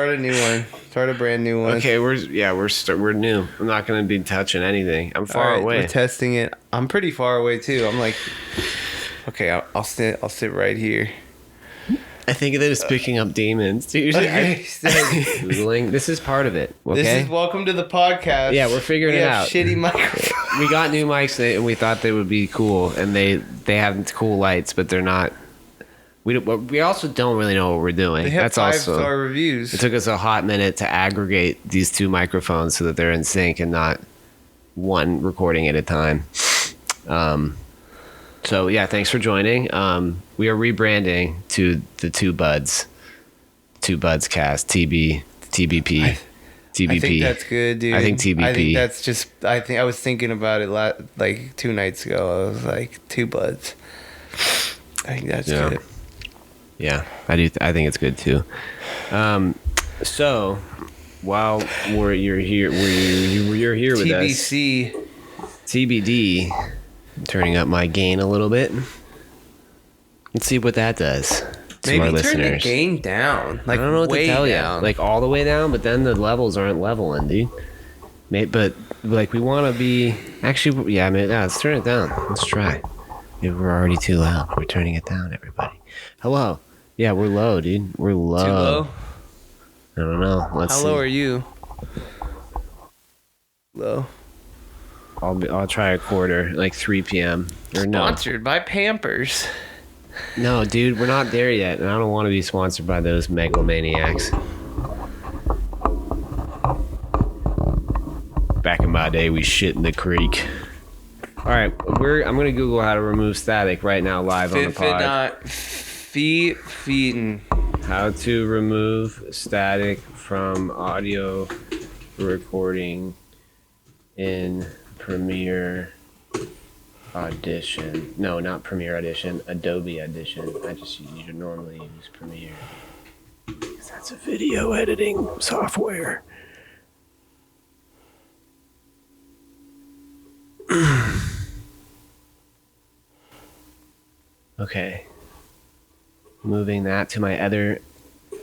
Start a new one. Start a brand new one. Okay, we're new. I'm not gonna be touching anything. I'm far All right, away. We're testing it. I'm pretty far away too. I'm like, okay, I'll sit right here. I think that it's picking up demons, dude. Okay, Googling. This is part of it. Okay. This is welcome to the podcast. Yeah, we're figuring it out. Shitty microphone. We got new mics and we thought they would be cool, and they have cool lights, but they're not. We also don't really know what we're doing. They have That's also 5-star reviews. It took us a hot minute to aggregate these two microphones so that they're in sync and not one recording at a time. So yeah, thanks for joining. We are rebranding to the Two Buds Cast, TBP. TBP. I think that's good, dude. I think TBP. I think that's just. I was thinking about it like 2 nights ago. I was like, Two Buds. I think that's good. Yeah, I do. I think it's good too. So while you're here with TBC. us, TBD. Turning up my gain a little bit. Let's see what that does. Maybe our turn listeners. the gain down. Like, I don't know what way to tell down. you. Like all the way down, but then the levels aren't leveling, dude. But like we want to be. Actually, yeah. Let's turn it down. Let's try. Maybe we're already too loud. We're turning it down, everybody. Hello. Yeah, we're low, dude. We're low. Too low? I don't know. Let's How see. low are you? Low. I'll try a quarter, like 3 p.m. Or no. Sponsored by Pampers. No, dude, we're not there yet, and I don't want to be sponsored by those megalomaniacs. Back in my day, we shit in the creek. All right, I'm gonna Google how to remove static right now, live on the pod. Feeding. How to remove static from audio recording in Premiere Audition. No, not Premiere Audition. Adobe Audition. I just normally use Premiere because that's a video editing software. Okay. Moving that to my other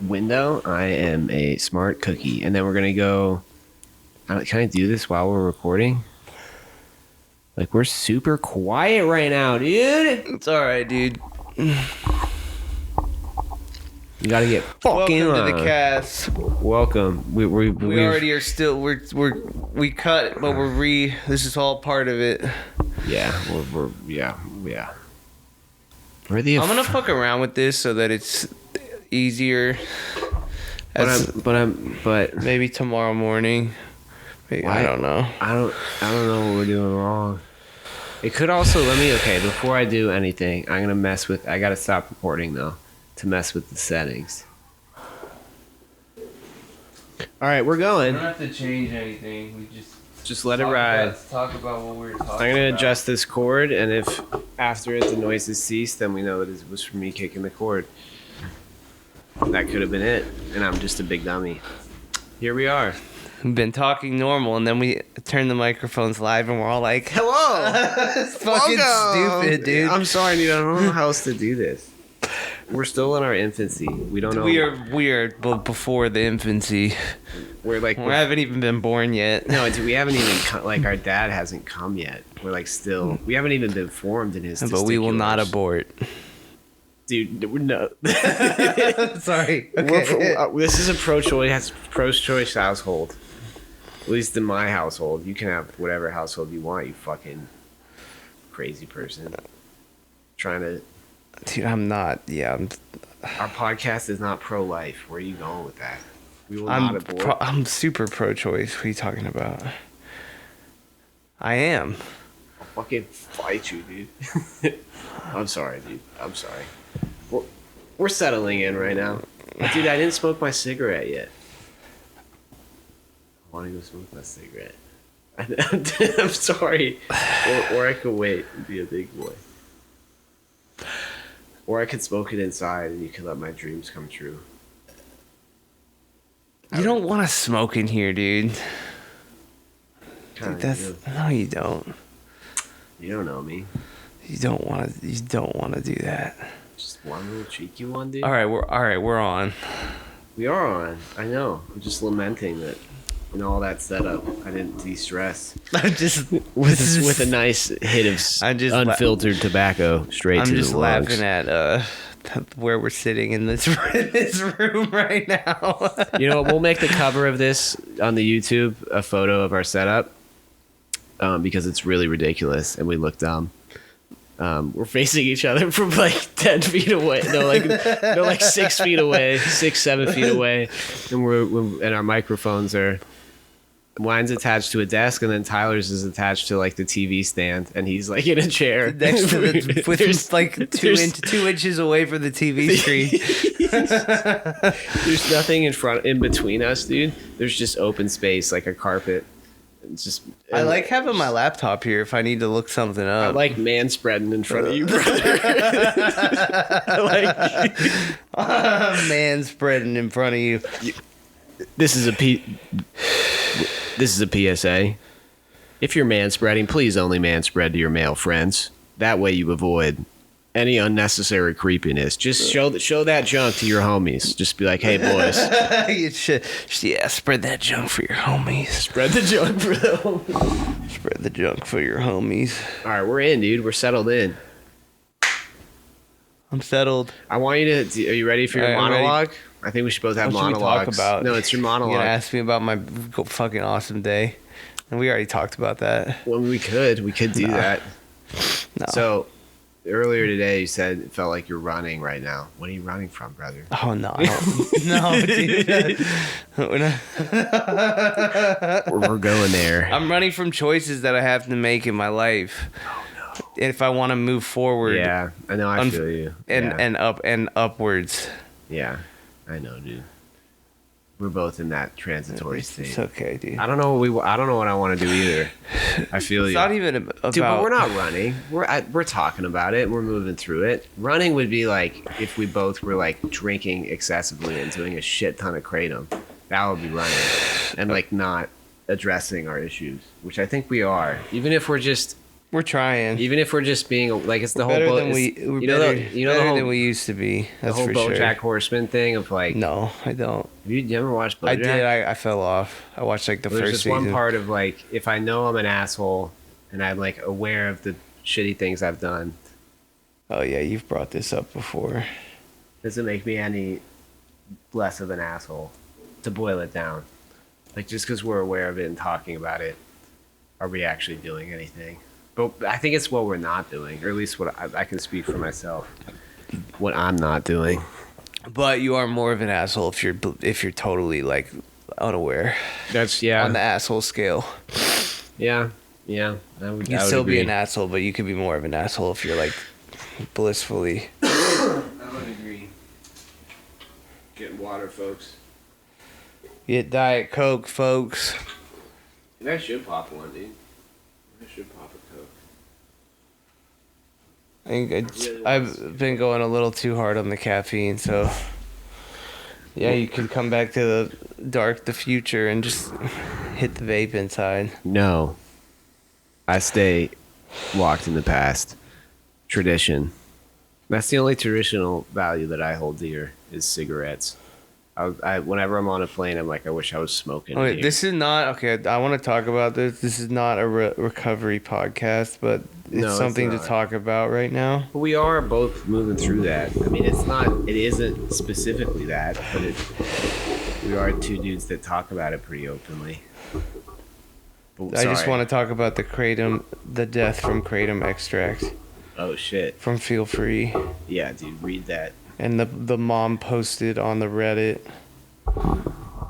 window. I am a smart cookie. And then we're going to go... Can I do this while we're recording? Like, we're super quiet right now, dude. It's alright, dude. You gotta get fucking Welcome to on. the cast. Welcome. We already are still... We cut, but this is all part of it. Yeah, yeah. I'm gonna fuck around with this so that it's easier. But Maybe tomorrow morning. Maybe, I don't know. I don't know what we're doing wrong. It could also before I do anything, I gotta stop recording though to mess with the settings. All right, we're going. We don't have to change anything. We just let it ride. Let's talk about what we were talking about. I'm gonna adjust this cord, and if after it the noises cease, then we know that it was from me kicking the cord. That could have been it, and I'm just a big dummy. Here we are. We've been talking normal, and then we turn the microphones live, and we're all like, Hello. it's fucking stupid, dude. I'm sorry, dude. I don't know how else to do this. We're still in our infancy. We don't know. We are before the infancy. We haven't even been born yet. No, dude, we haven't even our dad hasn't come yet. We're like still. We haven't even been formed in his. But we will not abort. Dude, no. Sorry. Okay. This is a pro-choice household. At least in my household, you can have whatever household you want. You fucking crazy person. Trying to. Dude, I'm not. Yeah, Our podcast is not pro-life. Where are you going with that? We will not abort. I'm super pro-choice. What are you talking about? I am. I'll fucking fight you, dude. I'm sorry, dude. I'm sorry. We're settling in right now. But dude, I didn't smoke my cigarette yet. I want to go smoke my cigarette. I'm sorry. Or I could wait and be a big boy. Or I could smoke it inside and you could let my dreams come true. You don't want to smoke in here, dude. Kinda do. No, you don't. You don't know me. You don't want to. You don't want to do that. Just one little cheeky one, dude. All right, we're on. We are on. I know. I'm just lamenting that in all that setup, I didn't de-stress I'm just with a nice hit of I'm just unfiltered tobacco straight I'm to just the lungs. laughing at where we're sitting in this this room right now. You know what? We'll make the cover of this on the YouTube a photo of our setup because it's really ridiculous and we look dumb. We're facing each other from like 10 feet away. No, like 6 feet away, 7 feet away, and and our microphones are. Mine's attached to a desk, and then Tyler's is attached to like the TV stand, and he's like in a chair Next to the, with like 2 inches away from the TV screen. There's nothing in between us, dude. There's just open space, like a carpet. It's just. I like having my laptop here if I need to look something I up. like man spreading in front of you, brother. Man spreading in front of you. This is a PSA. If you're man spreading, please only man spread to your male friends. That way you avoid any unnecessary creepiness. Just show that junk to your homies. Just be like, hey boys, You should, yeah, spread that junk for your homies. spread the junk for the homies. Spread the junk for your homies. All right, we're in, dude. We're settled in. I'm settled. I want you to. Are you ready for your I'm ready. monologue? I think we should both have What should we monologues. talk about? No, it's your You're monologue. gonna ask me about my fucking awesome day, and we already talked about that. Well, we could do that. No. So earlier today, you said it felt like you're running right now. What are you running from, brother? Oh no, I don't. No, dude. We're going there. I'm running from choices that I have to make in my life. Oh no. If I want to move forward. Yeah, I know. I feel you. And upwards. Yeah, I know, dude. We're both in that transitory state. It's okay, dude. I don't know what I want to do either. I feel It's you. not even about. Dude, but we're not running. We're talking about it. We're moving through it. Running would be like if we both were like drinking excessively and doing a shit ton of kratom. That would be running, and like not addressing our issues, which I think we are. Even if we're just being like it's the whole better boat. than we're You better, know the better whole than we used to be. the That's whole for BoJack sure. Horseman thing of like. No, I don't. Have you ever watched BoJack? I did. I fell off. I watched like the There's first this season. one part of like if I know I'm an asshole and I'm like aware of the shitty things I've done, Oh yeah, you've brought this up before. does it make me any less of an asshole? To boil it down, like just because we're aware of it and talking about it, are we actually doing anything? But I think it's what we're not doing, or at least what I can speak for myself. What I'm not doing. But you are more of an asshole if you're totally like unaware That's on the asshole scale. yeah. You'd I would still be agree. an asshole, but you could be more of an asshole if you're like blissfully. I would agree. Getting water, folks. Get Diet Coke, folks. Maybe I should pop one, dude. I should pop a Coke. I think I've been going a little too hard on the caffeine, so yeah, you can come back to the future and just hit the vape inside. No. I stay locked in the past. Tradition. That's the only traditional value that I hold dear is cigarettes. I whenever I'm on a plane, I'm like, I wish I was smoking. Okay, here. this is not okay. I want to talk about this. This is not a recovery podcast, but it's No, it's something to not. talk about right now. But we are both moving through that. I mean, it isn't specifically that, but we are two dudes that talk about it pretty openly. But, I just sorry. want to talk about the death from kratom extract Oh shit! from Feel Free, Yeah, dude, read that. and the mom posted on the Reddit.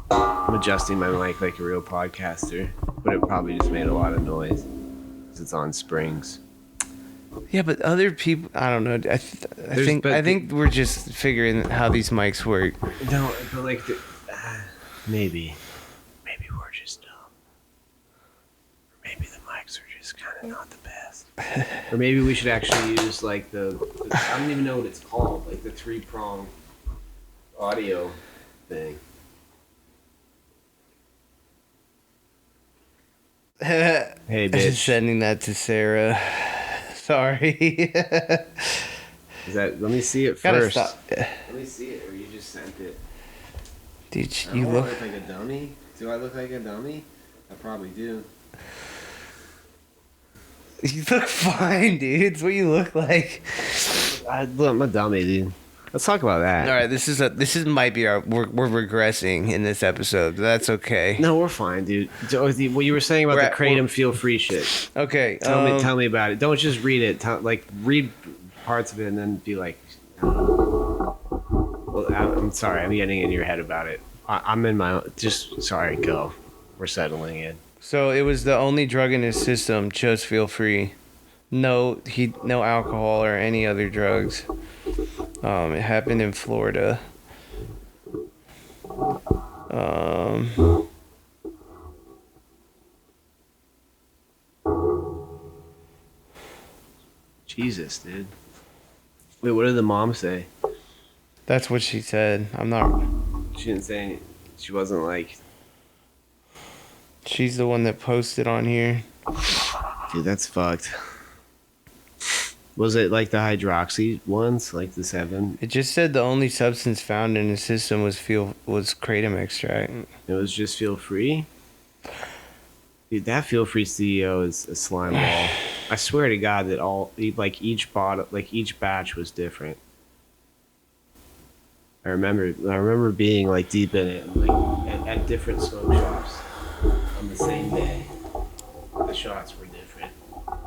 I'm adjusting my mic like a real podcaster, but it probably just made a lot of noise because it's on springs. Yeah, but other people, I don't know. I think we're just figuring how these mics work. No, but like, maybe we're just dumb. Or maybe the mics are just kind of not the best. Or maybe we should actually use like the I don't even know what it's called, like the 3-prong audio thing. Hey, bitch. Sending that to Sarah. Sorry. Is that? Let me see it Gotta first. stop. Let me see it, or you just sent it. Dude, I you don't look. look like a dummy. Do I look like a dummy? I probably do. You look fine, dude. It's what you look like. I'm a dummy, dude. Let's talk about that. All right, this is might be our we're regressing in this episode. But that's okay. No, we're fine, dude. What you were saying about the kratom feel free shit. Okay. Tell me about it. Don't just read it. Read parts of it and then be like. Well, I'm sorry. I'm getting in your head about it. I'm in my just sorry. Go. We're settling in. So it was the only drug in his system. Just feel free. No alcohol or any other drugs. It happened in Florida. Jesus, dude. Wait, what did the mom say? That's what she said. I'm not. She didn't say any, she wasn't like, She's the one that posted on here. dude, that's fucked. Was it like the hydroxy ones, like the 7? It just said the only substance found in his system was kratom extract. It was just feel free? Dude, that feel free CEO is a slime ball. I swear to God that each batch was different. I remember being like deep in it, and, like at different smoke shops on the same day. The shots were different.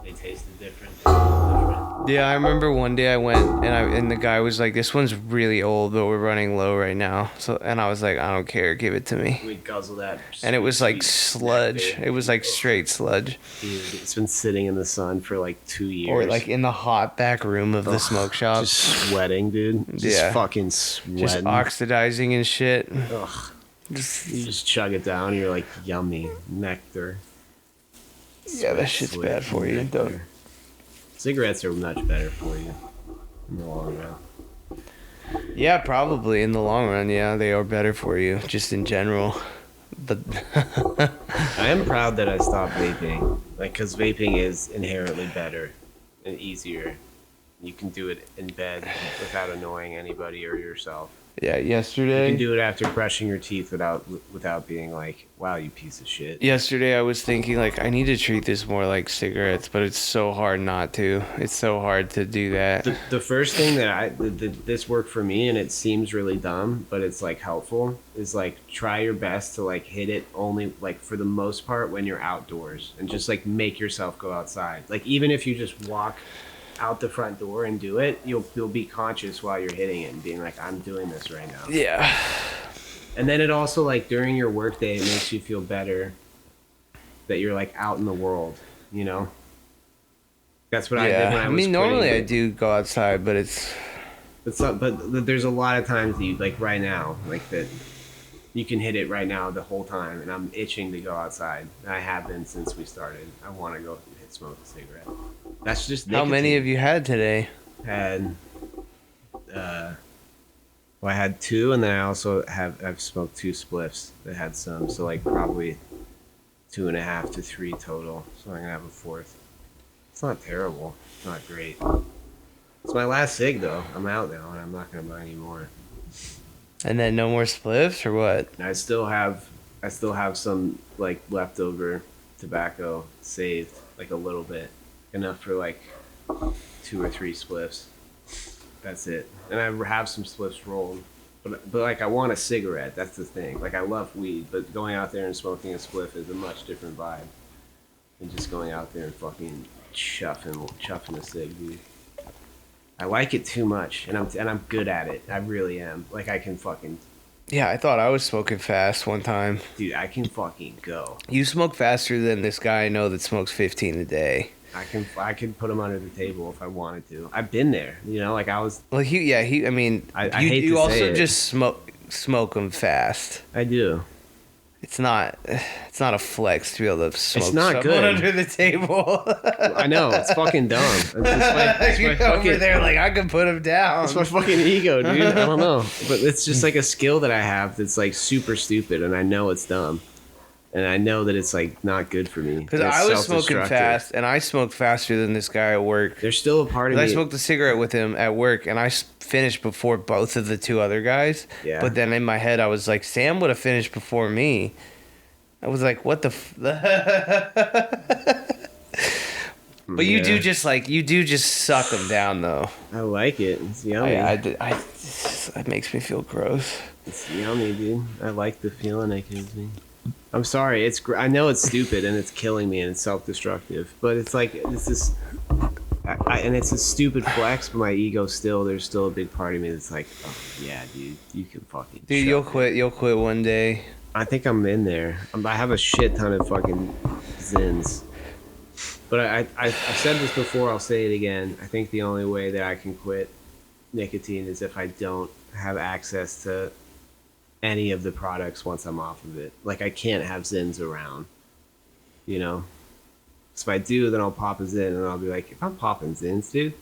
They tasted different. They smelled different. Yeah, I remember one day I went and the guy was like, "This one's really old, but we're running low right now." And I was like, "I don't care, give it to me." We guzzle that. And it was like sweet sludge. nectar. It was like straight sludge. Dude, it's been sitting in the sun for like 2 years. Or like in the hot back room of the smoke shop. Just sweating, dude. Just Yeah. fucking sweating. Just oxidizing and shit. Ugh. Just, You just chug it down. You're like, yummy nectar. yeah, that shit's Sweet bad for you. nectar. Don't. Cigarettes are much better for you in the long run. Yeah, probably in the long run. Yeah, they are better for you, just in general. But I am proud that I stopped vaping, like, because vaping is inherently better and easier. You can do it in bed without annoying anybody or yourself. yeah, You yesterday. can do it after brushing your teeth without being like, "Wow, you piece of shit." Yesterday, I was thinking like I need to treat this more like cigarettes, but it's so hard not to. It's so hard to do that. The first thing that this worked for me, and it seems really dumb, but it's like helpful, is like try your best to like hit it only like for the most part when you're outdoors, and just like make yourself go outside. Like even if you just walk out the front door and do it, you'll be conscious while you're hitting it and being like, I'm doing this right now. Yeah. And then it also like during your workday, it makes you feel better that you're like out in the world, you know? That's what I did when I was mean, normally I quitting. do go outside, but it's But there's a lot of times that you, like right now, like that you can hit it right now the whole time, and I'm itching to go outside. And I have been since we started. I want to go smoke a cigarette. That's just how many have you had today? had well, I had 2, and then I also I've smoked 2 spliffs that had some, so like probably 2.5 to 3 total. So I'm gonna have a 4th. It's not terrible. It's not great. It's my last cig though. I'm out now, and I'm not gonna buy any more. And then no more spliffs or what? And I still have some like leftover tobacco saved, like a little bit, enough for like 2 or 3 spliffs. That's it. And I have some spliffs rolled, but like I want a cigarette. That's the thing. Like I love weed, but going out there and smoking a spliff is a much different vibe than just going out there and fucking chuffing a cig, dude. I like it too much, and I'm good at it. I really am. Like I can fucking, Yeah, I thought I was smoking fast one time. dude. I can fucking go. You smoke faster than this guy I know that smokes 15 a day. I could put him under the table if I wanted to. I've been there, you know. Like I was. Well, I mean, I you, hate you to say also it. just smoke them fast. I do. It's not a flex to be able to smoke not someone good. under the table. I know it's fucking dumb. It's You're my over fucking, there like I can put him down. it's my fucking ego, dude. I don't know, but it's just like a skill that I have that's like super stupid, and I know it's dumb. and I know that it's like not good for me. Because and it's I was smoking self-destructive. fast, and I smoked faster than this guy at work. There's still a part of 'Cause me. I smoked a cigarette with him at work, and I finished before both of the two other guys. Yeah. But then in my head, I was like, Sam would have finished before me. I was like, what the? But you do just suck them down though. I like it. It's yummy. It makes me feel gross. It's yummy, dude. I like the feeling it gives me. I'm sorry. I know it's stupid and it's killing me and it's self-destructive, but it's like it's this. And it's a stupid flex, but my ego there's still a big part of me that's like, oh yeah, dude, you can fucking. Dude, you'll quit. You'll quit one day. I think I'm in there. I have a shit ton of fucking Zins. But I've said this before, I'll say it again. I think the only way that I can quit nicotine is if I don't have access to any of the products once I'm off of it. Like, I can't have Zins around, you know? So if I do, then I'll pop a Zin, and I'll be like, if I'm popping Zins, dude,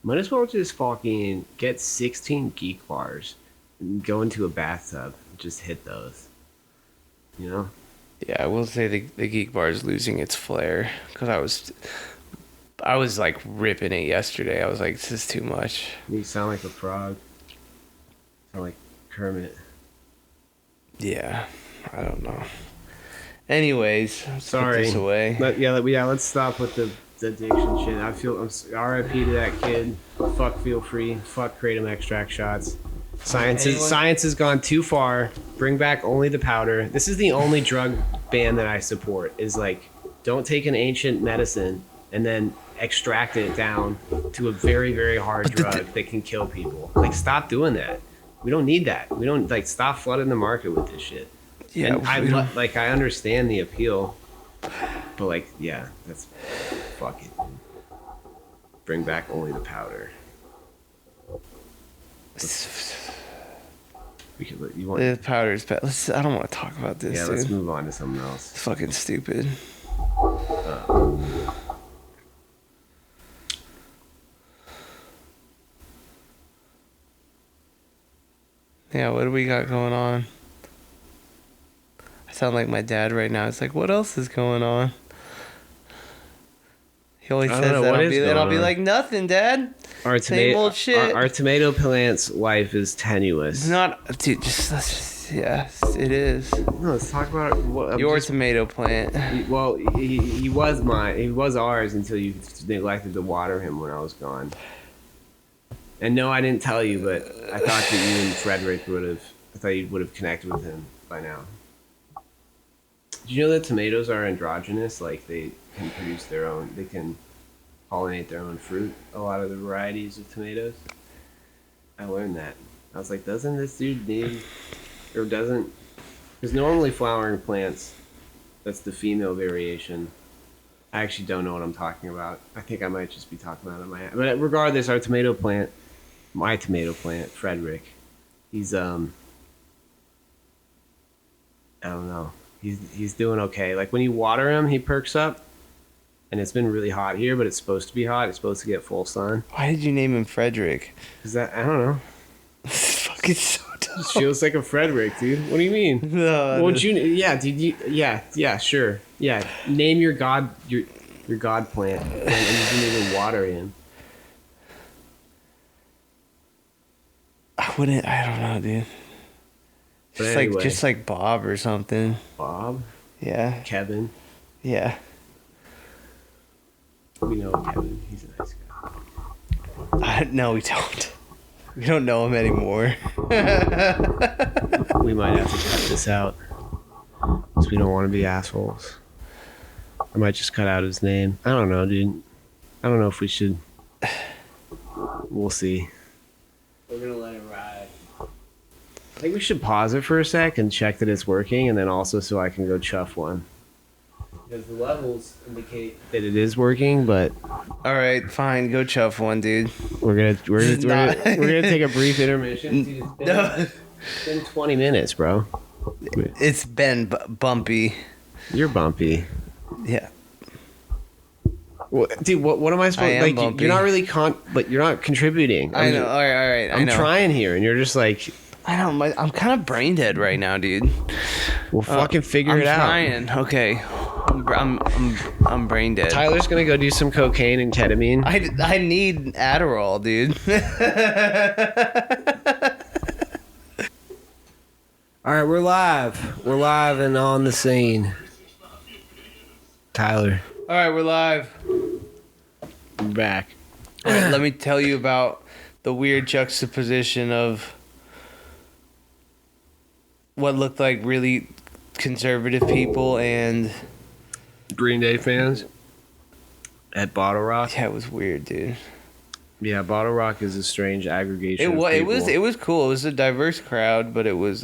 might as well just fucking get 16 Geek Bars and go into a bathtub and just hit those, you know? Yeah, I will say the Geek Bar is losing its flair because I was like ripping it yesterday. I was like, this is too much. You sound like a frog. Sound like Kermit. Yeah, I don't know. Anyways, let's Sorry. put this away. Let's stop with the addiction shit. I'm RIP to that kid. Fuck Feel Free. Fuck Kratom extract shots. Science has gone too far. Bring back only the powder. This is the only drug ban that I support. Is like, don't take an ancient medicine and then extract it down to a very, very hard drug that can kill people. Like, stop doing that. We don't need that. We don't stop flooding the market with this shit. Yeah, and I understand the appeal, but that's fuck it. Bring back only the powder. The powder's bad. I don't want to talk about this. Yeah, dude. let's move on to something else. It's fucking stupid. Yeah, what do we got going on? I sound like my dad right now. It's like, what else is going on? He always says that. I'll be like, nothing, Dad. Same old shit. Our tomato plant's life is tenuous. It's not, dude. Yes, it is. No, let's talk about your tomato plant. He was mine. He was ours until you neglected to water him when I was gone. And no, I didn't tell you, but I thought that you and Frederick would have. I thought you would have connected with him by now. Did you know that tomatoes are androgynous? Like, they can produce their own. They can pollinate their own fruit. A lot of the varieties of tomatoes. I learned that. I was like, doesn't this dude need, or doesn't? Because normally flowering plants, that's the female variation. I actually don't know what I'm talking about. I think I might just be talking about it in my head. But regardless, our tomato plant, my tomato plant, Frederick, he's I don't know. He's doing okay. Like, when you water him, he perks up. And it's been really hot here, but it's supposed to be hot. It's supposed to get full sun. Why did you name him Frederick? Is that, I don't know. This fucking so dumb. It feels like a Frederick, dude. What do you mean? No, Won't you? Yeah, dude. Yeah, sure. Yeah, name your god plant, and you didn't even water him. I wouldn't. I don't know, dude. But anyway. Just like Bob or something. Bob. Yeah. Kevin. Yeah. We know Kevin. He's a nice guy. No, we don't. We don't know him anymore. We might have to cut this out, because we don't want to be assholes. I might just cut out his name. I don't know, dude. I don't know if we should. We'll see. We're gonna let it ride. I think we should pause it for a sec and check that it's working, and then also so I can go chuff one. Because the levels indicate that it is working, but All right, fine. Go chuff one, dude. we're gonna take a brief intermission. Dude, it's been 20 minutes, bro. It's been bumpy. You're bumpy. Yeah. Dude, what am I supposed I am like? bumpy. You're not really but you're not contributing. I know. All right. I'm trying here, and you're just like, I don't. I'm kind of brain dead right now, dude. We'll fucking figure it out. I'm trying. Okay. I'm brain dead. Tyler's gonna go do some cocaine and ketamine. I need Adderall, dude. All right, we're live. We're live and on the scene. Tyler, All right, we're live. we're back. All right, let me tell you about the weird juxtaposition of what looked like really conservative people and Green Day fans at Bottle Rock. yeah, it was weird, dude. Yeah, Bottle Rock is a strange aggregation. It of was people. it was cool. It was a diverse crowd, but it was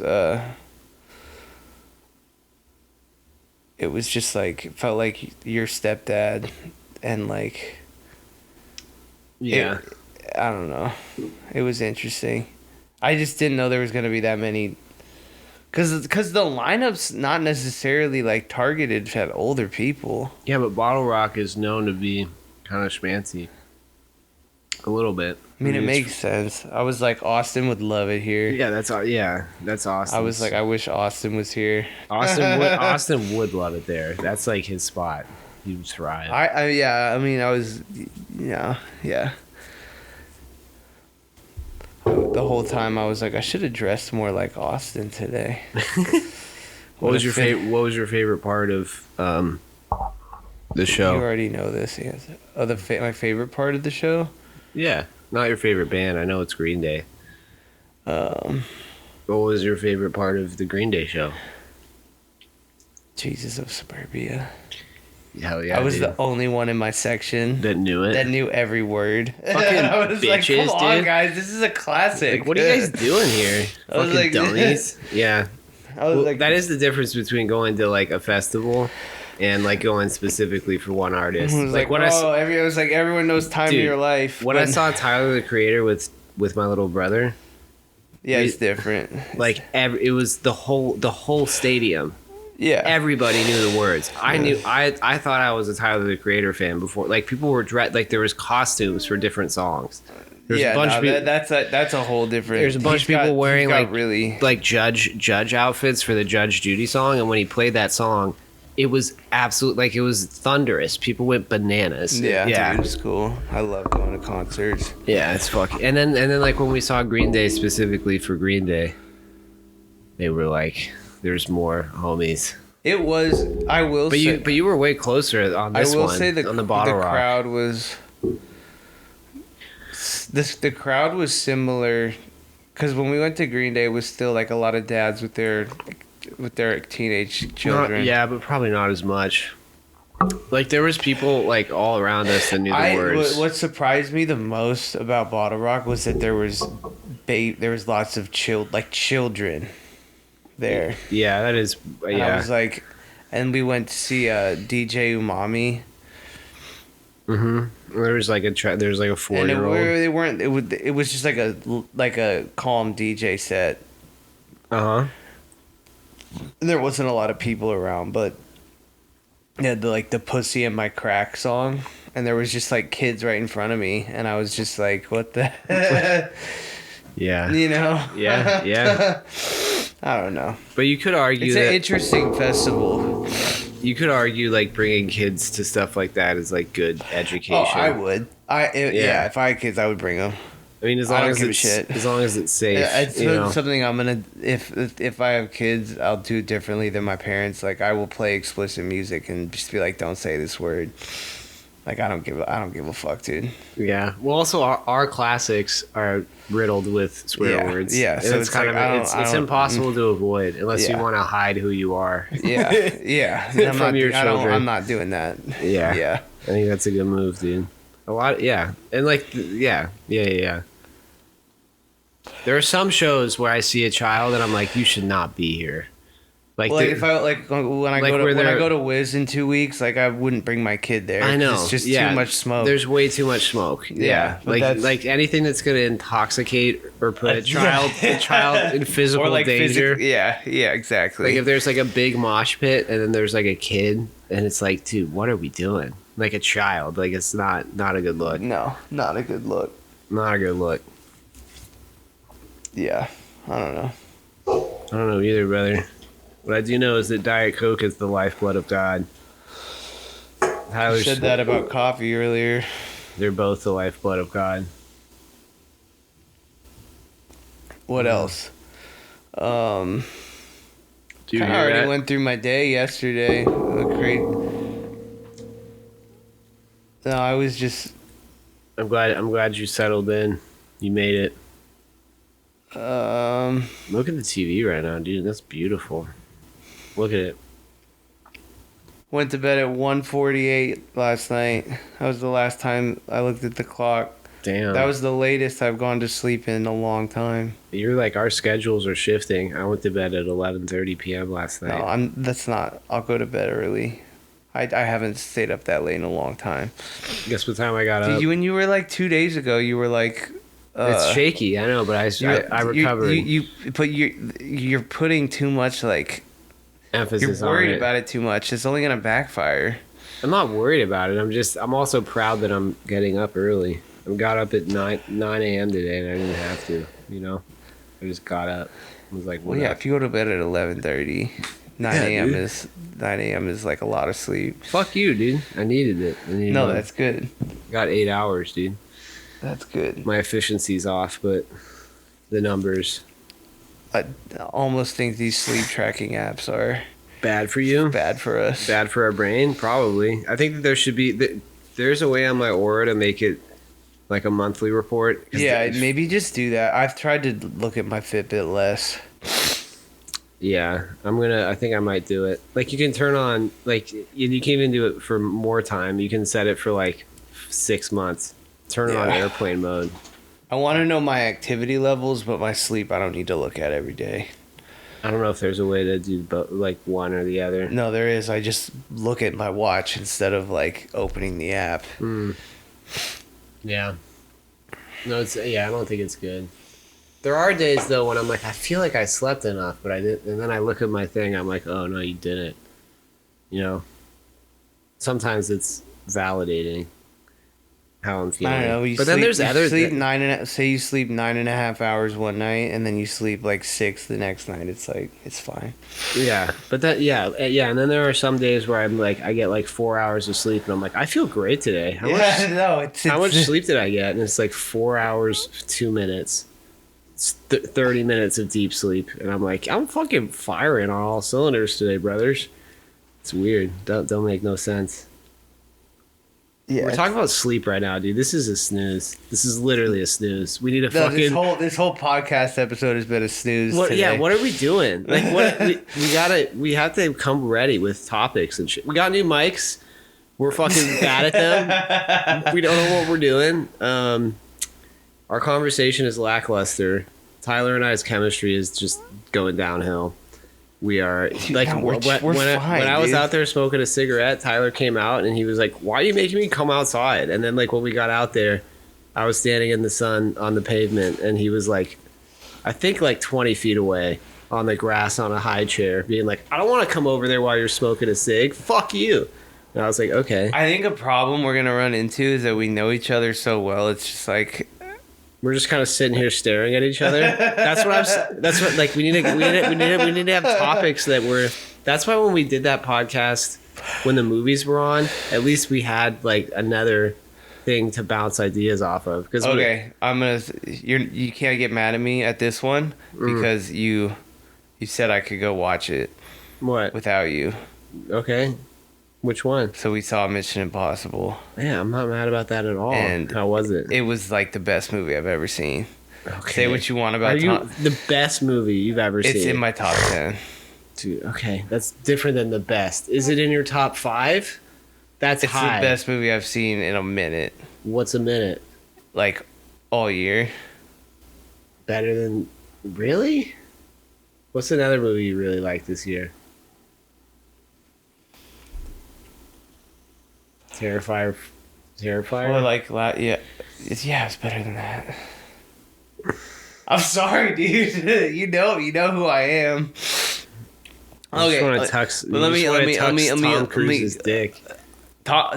just like it felt like your stepdad and like Yeah. I don't know. It was interesting. I just didn't know there was gonna be that many. Cause the lineup's not necessarily like targeted at older people. Yeah, but Bottle Rock is known to be kind of schmancy. A little bit. I mean, it makes sense. I was like, Austin would love it here. Yeah, that's awesome. I was like, I wish Austin was here. Austin would love it there. That's like his spot. He would thrive. Yeah. I mean, I was, yeah. The whole time I was like, I should have dressed more like Austin today. What was your favorite part of the You show? already know this. Yes. Oh, my favorite part of the show. Yeah, not your favorite band. I know it's Green Day. What was your favorite part of the Green Day show? Jesus of Suburbia. Hell yeah, I was dude. the only one in my section that knew it. that knew every word. Fucking I was like, bitches, come on, dude. guys, this is a classic. Like, what are you guys doing here? I was Fucking like- dummies. Yeah. I was Well, like, that is the difference between going to like a festival and like going specifically for one artist. I was like, when I was like, everyone knows Time Dude, of Your Life. when I but- saw Tyler the Creator with my little brother, yeah, it's different. like it was the whole stadium. Yeah, Everybody knew the words. I thought I was a Tyler the Creator fan before. Like people were like there was costumes for different songs. There's yeah, a bunch of people, that's a whole different. There's a bunch of people wearing, like- really. like judge outfits for the Judge Judy song, and when he played that song, it was absolute like it was thunderous. People went bananas. Yeah, dude, it's cool. I love going to concerts. Yeah, it's fucking. And then like when we saw Green Day specifically for Green Day, they were like, "There's more homies." It was. I will. But say, you were way closer on I this will one. say on the Bottle Rock. crowd was. The crowd was similar, because when we went to Green Day, it was still like a lot of dads with their teenage children. Yeah, but probably not as much. Like there was people like all around us that knew the words. What surprised me the most about Bottle Rock was that there was lots of children there. Yeah, that is. And I was like, and we went to see DJ Umami. There was like a 4-year-old. It was just like a calm DJ set. Uh huh. And there wasn't a lot of people around, but yeah, the Pussy in My Crack song, and there was just like kids right in front of me, and I was just like, what the Yeah. you know? Yeah. I don't know. But you could argue It's that an interesting festival. you could argue like bringing kids to stuff like that is like good education. Oh, I would. Yeah, if I had kids, I would bring them. I mean, as I long don't as give a it's shit. as long as it's safe. Yeah, it's you know? something I'm gonna. If I have kids, I'll do differently than my parents. Like I will play explicit music and just be like, "Don't say this word." Like I don't give a fuck, dude. Yeah. Well, also our classics are riddled with swear words. Yeah, And so it's it's kind like, of it's impossible to avoid unless you Yeah. want to hide who you are. Yeah. From your children. I'm not doing that. Yeah. Yeah. I think that's a good move, dude. A lot, yeah, and like, yeah. There are some shows where I see a child and I'm like, you should not be here. Like, Like there- if I when I like where when I they're- go to Wiz in 2 weeks, like I wouldn't bring my kid there. I know, It's just yeah. too much smoke. There's way too much smoke. Yeah, but like that's- anything that's gonna intoxicate or put a child in physical or like danger. yeah, exactly. Like if there's like a big mosh pit and then there's like a kid and it's like, dude, what are we doing? Like a child, like it's not a good look. no, not a good look. Not a good look. Yeah. I don't know. I don't know either, brother. What I do know is that Diet Coke is the lifeblood of God. Tyler You said that about coffee earlier. They're both the lifeblood of God. What else? Do you I hear already that? went through my day yesterday. Great. No, I was just I'm glad you settled in. You made it. Look at the TV right now, dude. That's beautiful. Look at it. went to bed at 1:48 last night. That was the last time I looked at the clock. Damn. That was the latest I've gone to sleep in a long time. You're like, our schedules are shifting. I went to bed at 11:30 p.m. last night. No, that's not. I'll go to bed early. I haven't stayed up that late in a long time. Guess what time I got up? Dude, when you were like 2 days ago, you were like. It's shaky, I know, but I recovered. But you're putting too much like. Emphasis You're worried on it. about it too much. It's only gonna backfire. I'm not worried about it. I'm also proud that I'm getting up early. I got up at 9 a.m. today, and I didn't have to. You know, I just got up. I was like, Well, yeah. If you go to bed at 11:30, 9 Yeah, a.m. dude. is 9 a.m. is like a lot of sleep. Fuck you, dude. I needed it. No, that's good. Got 8 hours, dude. That's good. My efficiency's off, but the numbers I almost think these sleep tracking apps are bad for you. bad for us. Bad for our brain, probably. I think that there should be. There's a way on my Aura to make it like a monthly report. 'Cause Yeah, maybe just do that. I've tried to look at my Fitbit less. Yeah, I think I might do it. Like, you can turn on, like, you can even do it for more time. You can set it for like 6 months. Turn it on Yeah. airplane mode. I want to know my activity levels, but my sleep I don't need to look at every day. I don't know if there's a way to do like one or the other. No, there is. I just look at my watch instead of like opening the app. Yeah. No, I don't think it's good. There are days though when I'm like, I feel like I slept enough, but I didn't. And then I look at my thing, I'm like, oh no, you didn't. You know. Sometimes it's validating how I'm feeling. I don't know. But then there's other. Sleep say you sleep 9.5 hours one night, and then you sleep like 6 the next night. It's like it's fine. Yeah, but and then there are some days where I'm like, I get like 4 hours of sleep, and I'm like, I feel great today. How much sleep did I get? And it's like 4 hours 2 minutes. It's 30 minutes of deep sleep, and I'm like, I'm fucking firing on all cylinders today, brothers. It's weird. Don't make no sense. Yeah, We're talking about sleep right now, dude. This is a snooze. This is literally a snooze. We need a No, fucking. this whole podcast episode has been a snooze. What, today. yeah, what are we doing? Like, what we have to come ready with topics and shit. We got new mics. We're fucking bad at them. We don't know what we're doing. Our conversation is lackluster. Tyler and I's chemistry is just going downhill. We are like No, we're when fine, I was dude. out there smoking a cigarette, Tyler came out and he was like, "Why are you making me come outside?" And then like when we got out there, I was standing in the sun on the pavement, and he was like, I think like 20 feet away on the grass on a high chair, being like, "I don't want to come over there while you're smoking a cig. Fuck you." And I was like, "Okay." I think a problem we're gonna run into is that we know each other so well. It's just like We're just kind of sitting here staring at each other. That's what like we need to have topics that were. That's why when we did that podcast, when the movies were on, at least we had like another thing to bounce ideas off of. Because okay, you can't get mad at me at this one because you said I could go watch it What? without you. Okay. Which one? So we saw Mission Impossible. Yeah, I'm not mad about that at all. And how was it? It was like the best movie I've ever seen. Okay. Say what you want about the best movie you've ever seen? It's in my top 10. Dude, okay, that's different than the best. Is it in your top 5? That's It's high. the best movie I've seen in a minute. What's a minute? Like all year. Better than really? What's another movie you really liked this year? Terrifier. Or like it's better than that. I'm sorry, dude. you know who I am. I just want to tux. But let me Tom Cruise's dick.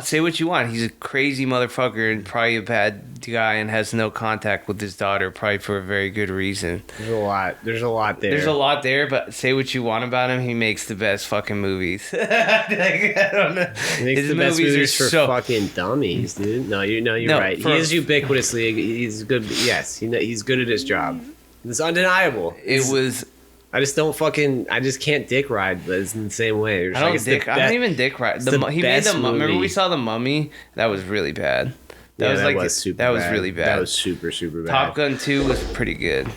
Say what you want. He's a crazy motherfucker and probably a bad guy and has no contact with his daughter, probably for a very good reason. There's a lot. There's a lot there. There's a lot there, but say what you want about him, he makes the best fucking movies. Like, I don't know. He makes the best movies for fucking dummies, dude. No, you're right. He is ubiquitously. He's good. Yes, he's good at his job. It's undeniable. I just don't fucking. I just can't dick ride, but it's in the same way. I don't even dick ride. He made the Mummy. Remember we saw the Mummy? That was really bad. That was really bad. That was super super bad. Top Gun 2 was pretty good.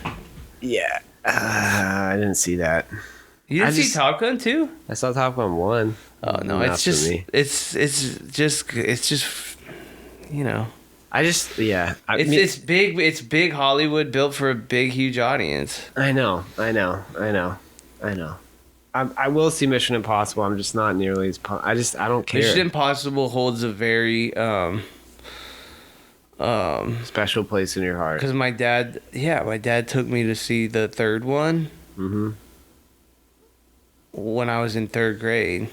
Yeah, I didn't see that. You didn't see Top Gun 2? I saw Top Gun 1. Oh no, it's just you know. It's big. It's big Hollywood built for a big, huge audience. I know. I will see Mission Impossible. I'm just not nearly as. I don't care. Mission Impossible holds a very special place in your heart. Because my dad took me to see the third one. Mm-hmm. When I was in third grade.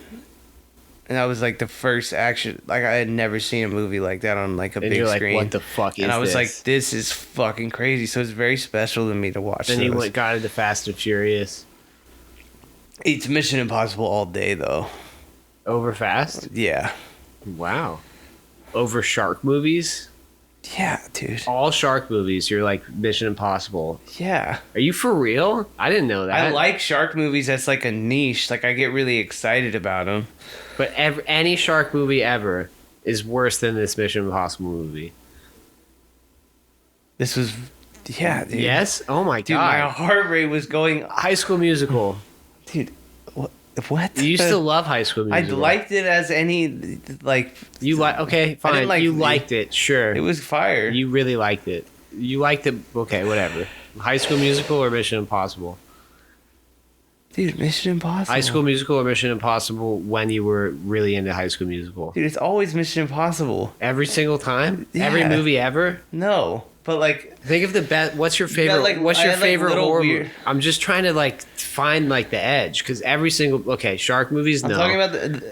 And that was like the first action. Like I had never seen a movie like that on like a big screen. Like, what the fuck is this? And I was like, this is fucking crazy. So it's very special to me to watch. Then you got into Fast and Furious. It's Mission Impossible all day though. Over Fast? Yeah. Wow. Over shark movies? Yeah, dude. All shark movies. You're like Mission Impossible. Yeah. Are you for real? I didn't know that. I like shark movies. That's like a niche. Like I get really excited about them. But any shark movie ever is worse than this Mission Impossible movie. This was, yeah, dude. Yes? Oh my dude, God. my heart rate was going. High School Musical. Dude, what? You used to love High School Musical. I liked it as any, like. Okay, fine. You liked it, sure. It was fire. You really liked it. You liked it, okay, whatever. High School Musical or Mission Impossible? Dude, Mission Impossible. High School Musical or Mission Impossible when you were really into High School Musical? Dude, it's always Mission Impossible. Every single time? Yeah. Every movie ever? No, but like... Think of the best... What's your favorite... what's your favorite horror movie? I'm just trying to like find like the edge, because every single... Okay, shark movies, no. I'm talking about the...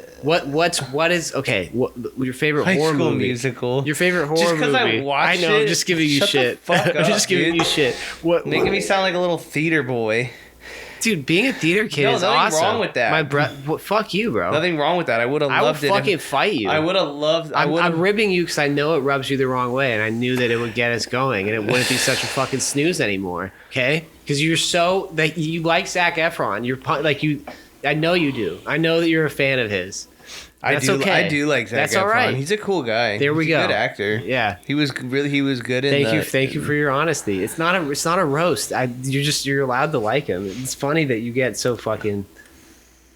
What is... Okay, what your favorite High horror School movie? Musical. Your favorite horror movie? Just because I watched it... I know, I'm just giving you shit. I'm just giving you shit. Making me sound like a little theater boy. Dude, being a theater kid is awesome. Nothing wrong with that. Fuck you, bro. Nothing wrong with that. I would have loved it. I would fucking fight you. I would have loved... I'm ribbing you because I know it rubs you the wrong way, and I knew that it would get us going, and it wouldn't be such a fucking snooze anymore, okay? Because you're so... Like, you like Zac Efron. I know you do. I know that you're a fan of his. That's okay. I do like Zac Efron. That's all right. He's a cool guy. There we go. He's a good actor. Yeah. He was good in Thank you for your honesty. It's not a roast. You're allowed to like him. It's funny that you get so fucking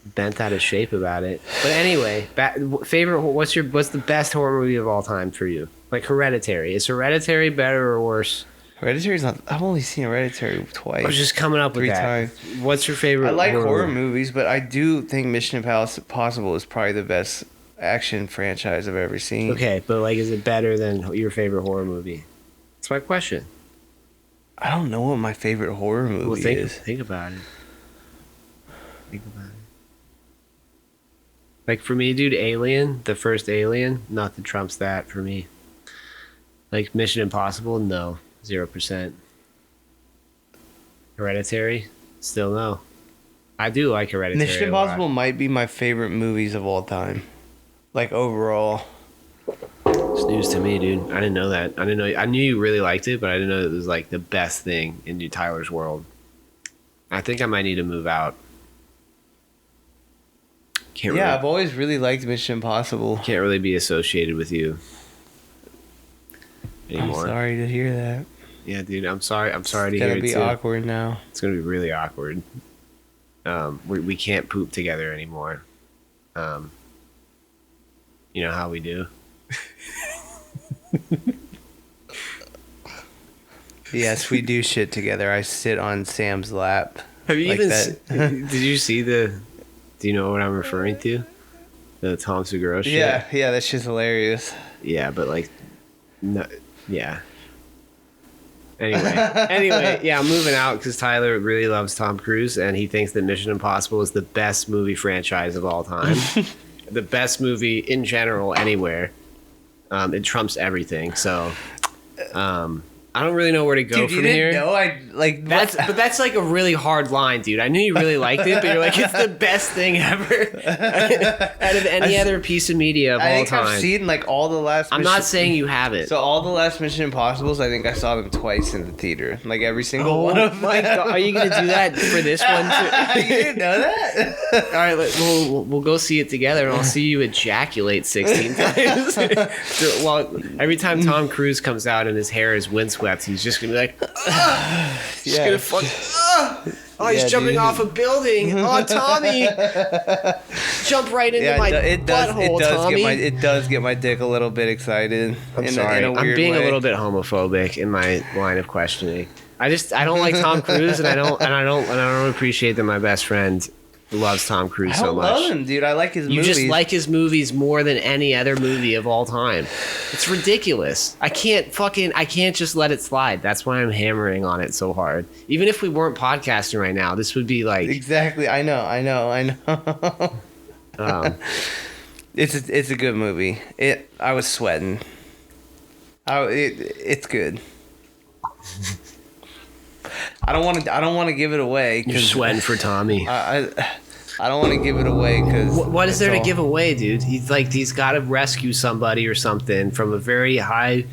bent out of shape about it. But anyway, what's the best horror movie of all time for you? Like Hereditary. Is Hereditary better or worse? Hereditary's not... I've only seen Hereditary twice. I was just coming up with that. 3 times. What's your favorite? I like horror movies, but I do think Mission Impossible is probably the best action franchise I've ever seen. Okay, but like, is it better than your favorite horror movie? That's my question. I don't know what my favorite horror movie is. Think about it. Like for me, dude, Alien, the first Alien, nothing trumps that for me. Like Mission Impossible, no. 0%. Hereditary? Still no. I do like Hereditary. Mission Impossible might be my favorite movies of all time. Like overall. It's news to me, dude. I didn't know that. I knew you really liked it, but I didn't know it was like the best thing in Tyler's world. I think I might need to move out. I've always really liked Mission Impossible. Can't really be associated with you anymore. I'm sorry to hear that. Yeah, dude, I'm sorry to hear it too. It's gonna be awkward now. It's gonna be really awkward. We can't poop together anymore. You know how we do. Yes, we do shit together. I sit on Sam's lap. Have you did you see do you know what I'm referring to? The Tom Segura shit? Yeah, that shit's hilarious. Yeah, but like, no, yeah. Anyway, yeah, I'm moving out because Tyler really loves Tom Cruise and he thinks that Mission Impossible is the best movie franchise of all time. the best movie in general anywhere. It trumps everything. So, I don't really know where to go Dude, you from didn't here. know I like But that's like a really hard line, dude. I knew you really liked it, but you're like, it's the best thing ever out of any other piece of media of I all think time. I've seen like all the last. I'm not saying you haven't. So all the last Mission Impossibles, I think I saw them twice in the theater, like every single one of them. my God. Are you gonna do that for this one too? You didn't know that? All right, we'll go see it together, and I'll see you ejaculate 16 times. Well, every time Tom Cruise comes out and his hair is windswept, he's just gonna be like, he's gonna fuck. Oh, he's Yeah, jumping dude. off a building. Oh, Tommy, jump right into my butthole, Tommy. It does get my dick a little bit excited. I'm in sorry, a I'm weird being way. a little bit homophobic in my line of questioning. I don't like Tom Cruise, and I don't appreciate that my best friend loves Tom Cruise I so don't much. love him, dude. I like his You movies. just like his movies more than any other movie of all time. It's ridiculous. I can't just let it slide. That's why I'm hammering on it so hard. Even if we weren't podcasting right now, this would be like Exactly. I know. It's a good movie. I was sweating. It's good. I don't want to give it away. you're sweating for Tommy. I don't want to give it away because What is there to give away, dude? He's got to rescue somebody or something from a very high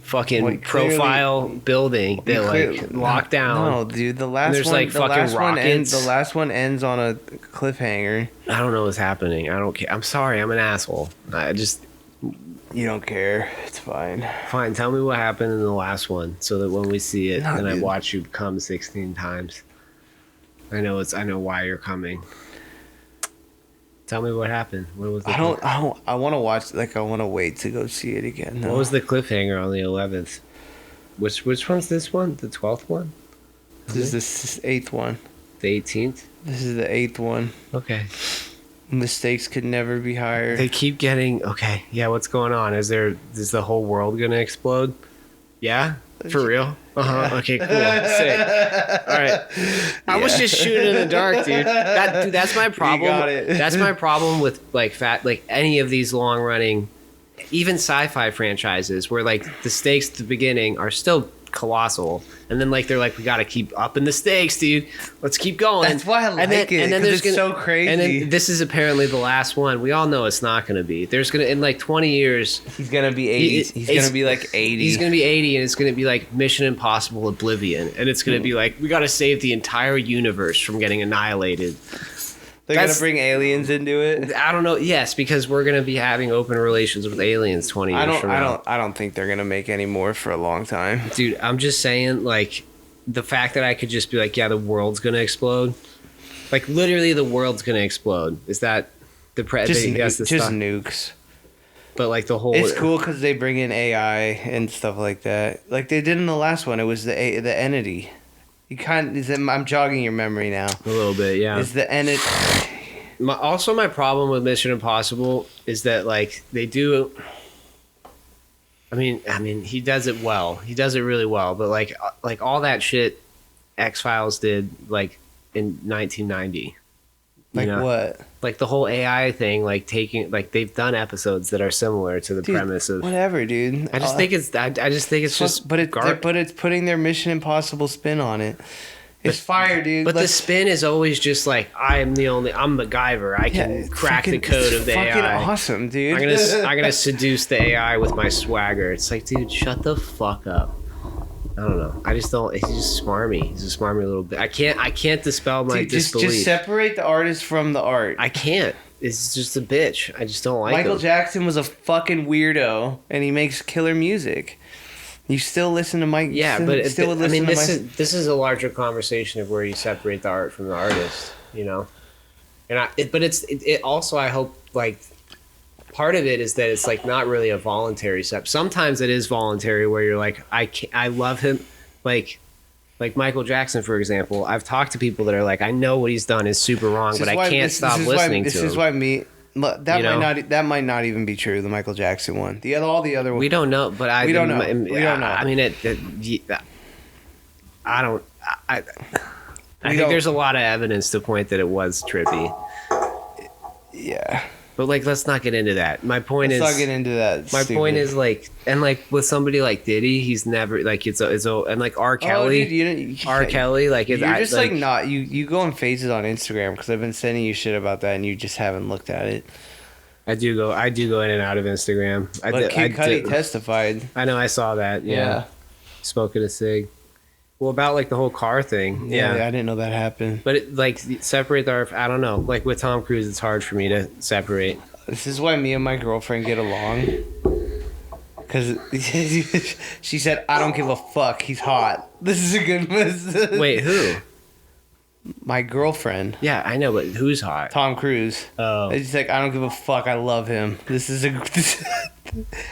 fucking Well, clearly- profile building that like locked down. No, dude. The last there's, one. like, the fucking last one ends. rockets. The last one ends on a cliffhanger. I don't know what's happening. I don't care. I'm sorry. I'm an asshole. You don't care. It's fine. Fine, tell me what happened in the last one so that when we see it, No, then I dude. watch you come 16 times. I know why you're coming. Tell me what happened. What was the I want to watch. Like I want to wait to go see it again. No. What was the cliffhanger on the 11th? Which one's this one? The 12th one? This is the 8th one. The 18th? This is the 8th one. Okay. Mistakes could never be higher. They keep getting okay. Yeah, what's going on? Is the whole world gonna explode? Yeah, for real. Okay, cool, sick. All right. I was just shooting in the dark, dude. That's my problem. got it. That's my problem with like any of these long running, even sci-fi franchises where like the stakes at the beginning are still colossal, and then like they're like, we got to keep upping the stakes, dude. Let's keep going. That's why I like it, And then 'cause there's it's so crazy. And then this is apparently the last one. We all know it's not going to be. There's gonna in like 20 years. He's gonna be 80. He's gonna be like 80. He's gonna be 80, and it's gonna be like Mission Impossible Oblivion, and it's gonna be like we got to save the entire universe from getting annihilated. They're that's- gonna bring aliens into it. I don't know. Yes, because we're gonna be having open relations with aliens 20 years from now. I don't think they're gonna make any more for a long time. Dude, I'm just saying, like, the fact that I could just be like, yeah, the world's gonna explode. Like, literally, the world's gonna explode. Is that the that's the just stuff? nukes. But like the whole, It's cool because they bring in AI and stuff like that. Like they did in the last one. It was the entity. I'm jogging your memory now. a little bit, yeah. Is the entity? My problem with Mission Impossible is that like they do. I mean, he does it well. He does it really well. But like all that shit, X-Files did like in 1990. Like what? Like the whole AI thing, like taking, like they've done episodes that are similar to the Dude, premise of. Whatever, dude. I just think it's. I just think it's just. But it's putting their Mission Impossible spin on it. It's fire, dude. But the spin is always just like I'm MacGyver. I can crack the code of the fucking AI. Awesome, dude. I'm gonna seduce the AI with my swagger. It's like, dude, shut the fuck up. I don't know. I just don't. He's just smarmy. He's a smarmy little bit. I can't dispel my Dude, disbelief. just separate the artist from the art. I can't. It's just a bitch. I just don't like Michael him. Jackson was a fucking weirdo, and he makes killer music. You still listen to Mike? Yeah, still, but still listen to this is a larger conversation of where you separate the art from the artist, you know. And it also, I hope, like, part of it is that it's like not really a voluntary step. Sometimes it is voluntary where you're like, I love him, like Michael Jackson, for example. I've talked to people that are like, I know what he's done is super wrong, but I can't stop listening to him. This is why that You know? that might not even be true. The Michael Jackson one, all the other ones. We don't know, but We don't know. We don't know. I mean, I don't. I think don't- there's a lot of evidence to point that it was trippy. Yeah. But like, let's not get into that. My point Let's is, not get into that. my stupid. point is like, and like with somebody like Diddy, he's never like it's and like R. Kelly, Oh, dude, you R. Kelly, like You're it's just like not you go on phases on Instagram because I've been sending you shit about that and you just haven't looked at it. I do go in and out of Instagram. But Kid Cudi testified. I know, I saw that. Yeah. Smoking a cig. Well, about like the whole car thing. Yeah, I didn't know that happened. But it, like separate I don't know. Like with Tom Cruise, it's hard for me to separate. This is why me and my girlfriend get along. Because she said, I don't give a fuck. He's hot. This is a good Wait, who? My girlfriend. Yeah, I know, but who's hot? Tom Cruise. Oh. She's like, I don't give a fuck. I love him. This is a...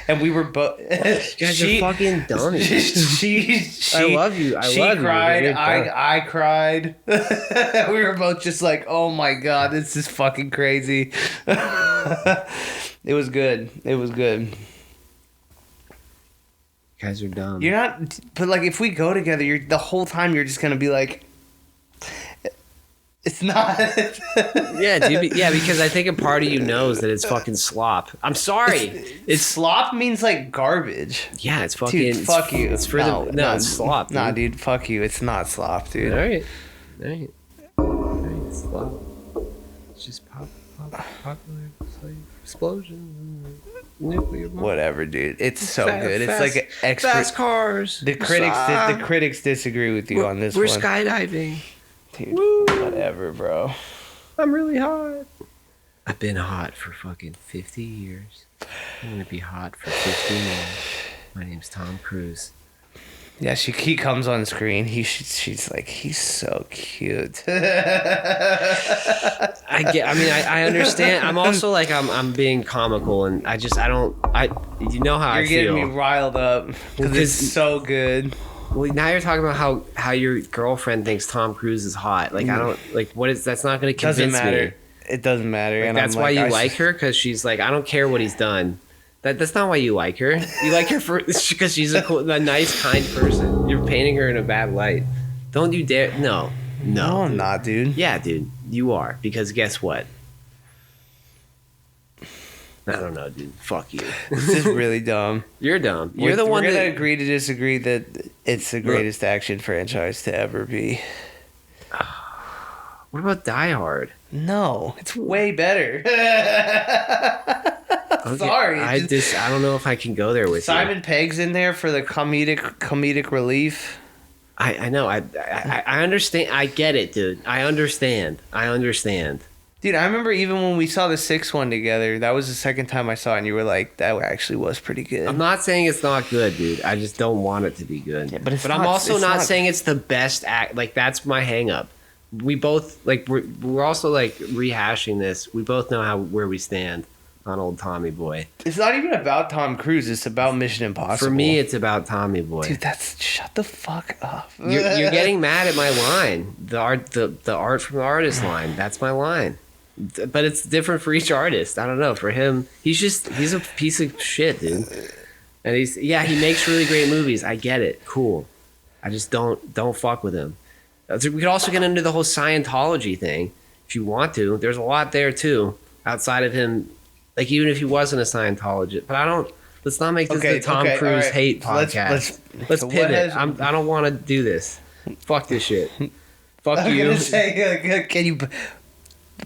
and we were both... You guys are fucking dumb. She I love you. I she love cried. you. I cried. We were both just like, oh my God, this is fucking crazy. It was good. It was good. You guys are dumb. You're not... But like, if we go together, you're the whole time you're just going to be like... It's not. Yeah, dude. Yeah, because I think a part of you knows that it's fucking slop. I'm sorry. It's slop means like garbage. Yeah, it's fucking. Dude, fuck you. It's for no, it's slop. Dude. Nah, dude, fuck you. It's not slop, dude. All right, slop. It's just popular explosions, nuclear bombs. Whatever, dude. It's so good. It's like an expert. Fast cars. The critics disagree with you on this We're one. skydiving. Dude, whatever, bro. I'm really hot. I've been hot for fucking 50 years. I'm gonna be hot for 50 more. My name's Tom Cruise. Yeah, he comes on screen. She's like, he's so cute. I understand. I'm also like, I'm being comical, and you know how You're I feel. getting me riled up because it's so good. Well, now you're talking about how your girlfriend thinks Tom Cruise is hot. Like, I don't like what is that's not going to convince Doesn't matter. me. It doesn't matter. Like, and that's I'm why you I like her, because she's like, I don't care what he's done. That's not why you like her. You like her because she's a nice, kind person. You're painting her in a bad light. Don't you dare! No, I'm not, dude. Yeah, dude, you are. Because guess what? I don't know, dude. Fuck you. This is really dumb. You're dumb. You're the one We're that gonna agree to disagree that it's the greatest action franchise to ever be. What about Die Hard? No, it's way better. Okay, Sorry, I don't know if I can go there with Simon Pegg's in there for the comedic relief. I know. I understand. I get it, dude. I understand. Dude, I remember even when we saw the sixth one together, that was the second time I saw it, and you were like, that actually was pretty good. I'm not saying it's not good, dude. I just don't want it to be good. Yeah, but I'm also not saying it's the best act. Like, that's my hang up. We both, like, we're also, like, rehashing this. We both know where we stand on old Tommy Boy. It's not even about Tom Cruise. It's about Mission Impossible. For me, it's about Tommy Boy. Dude, shut the fuck up. You're getting mad at my line. The art from the artist line. That's my line. But it's different for each artist. I don't know. For him, he's a piece of shit, dude. And he makes really great movies. I get it. Cool. I just don't fuck with him. We could also get into the whole Scientology thing if you want to. There's a lot there too, outside of him. Like, even if he wasn't a Scientologist, but let's not make this the Tom Cruise hate podcast. Let's pivot. I don't want to do this. Fuck this shit. Fuck I'm you. gonna say, can you?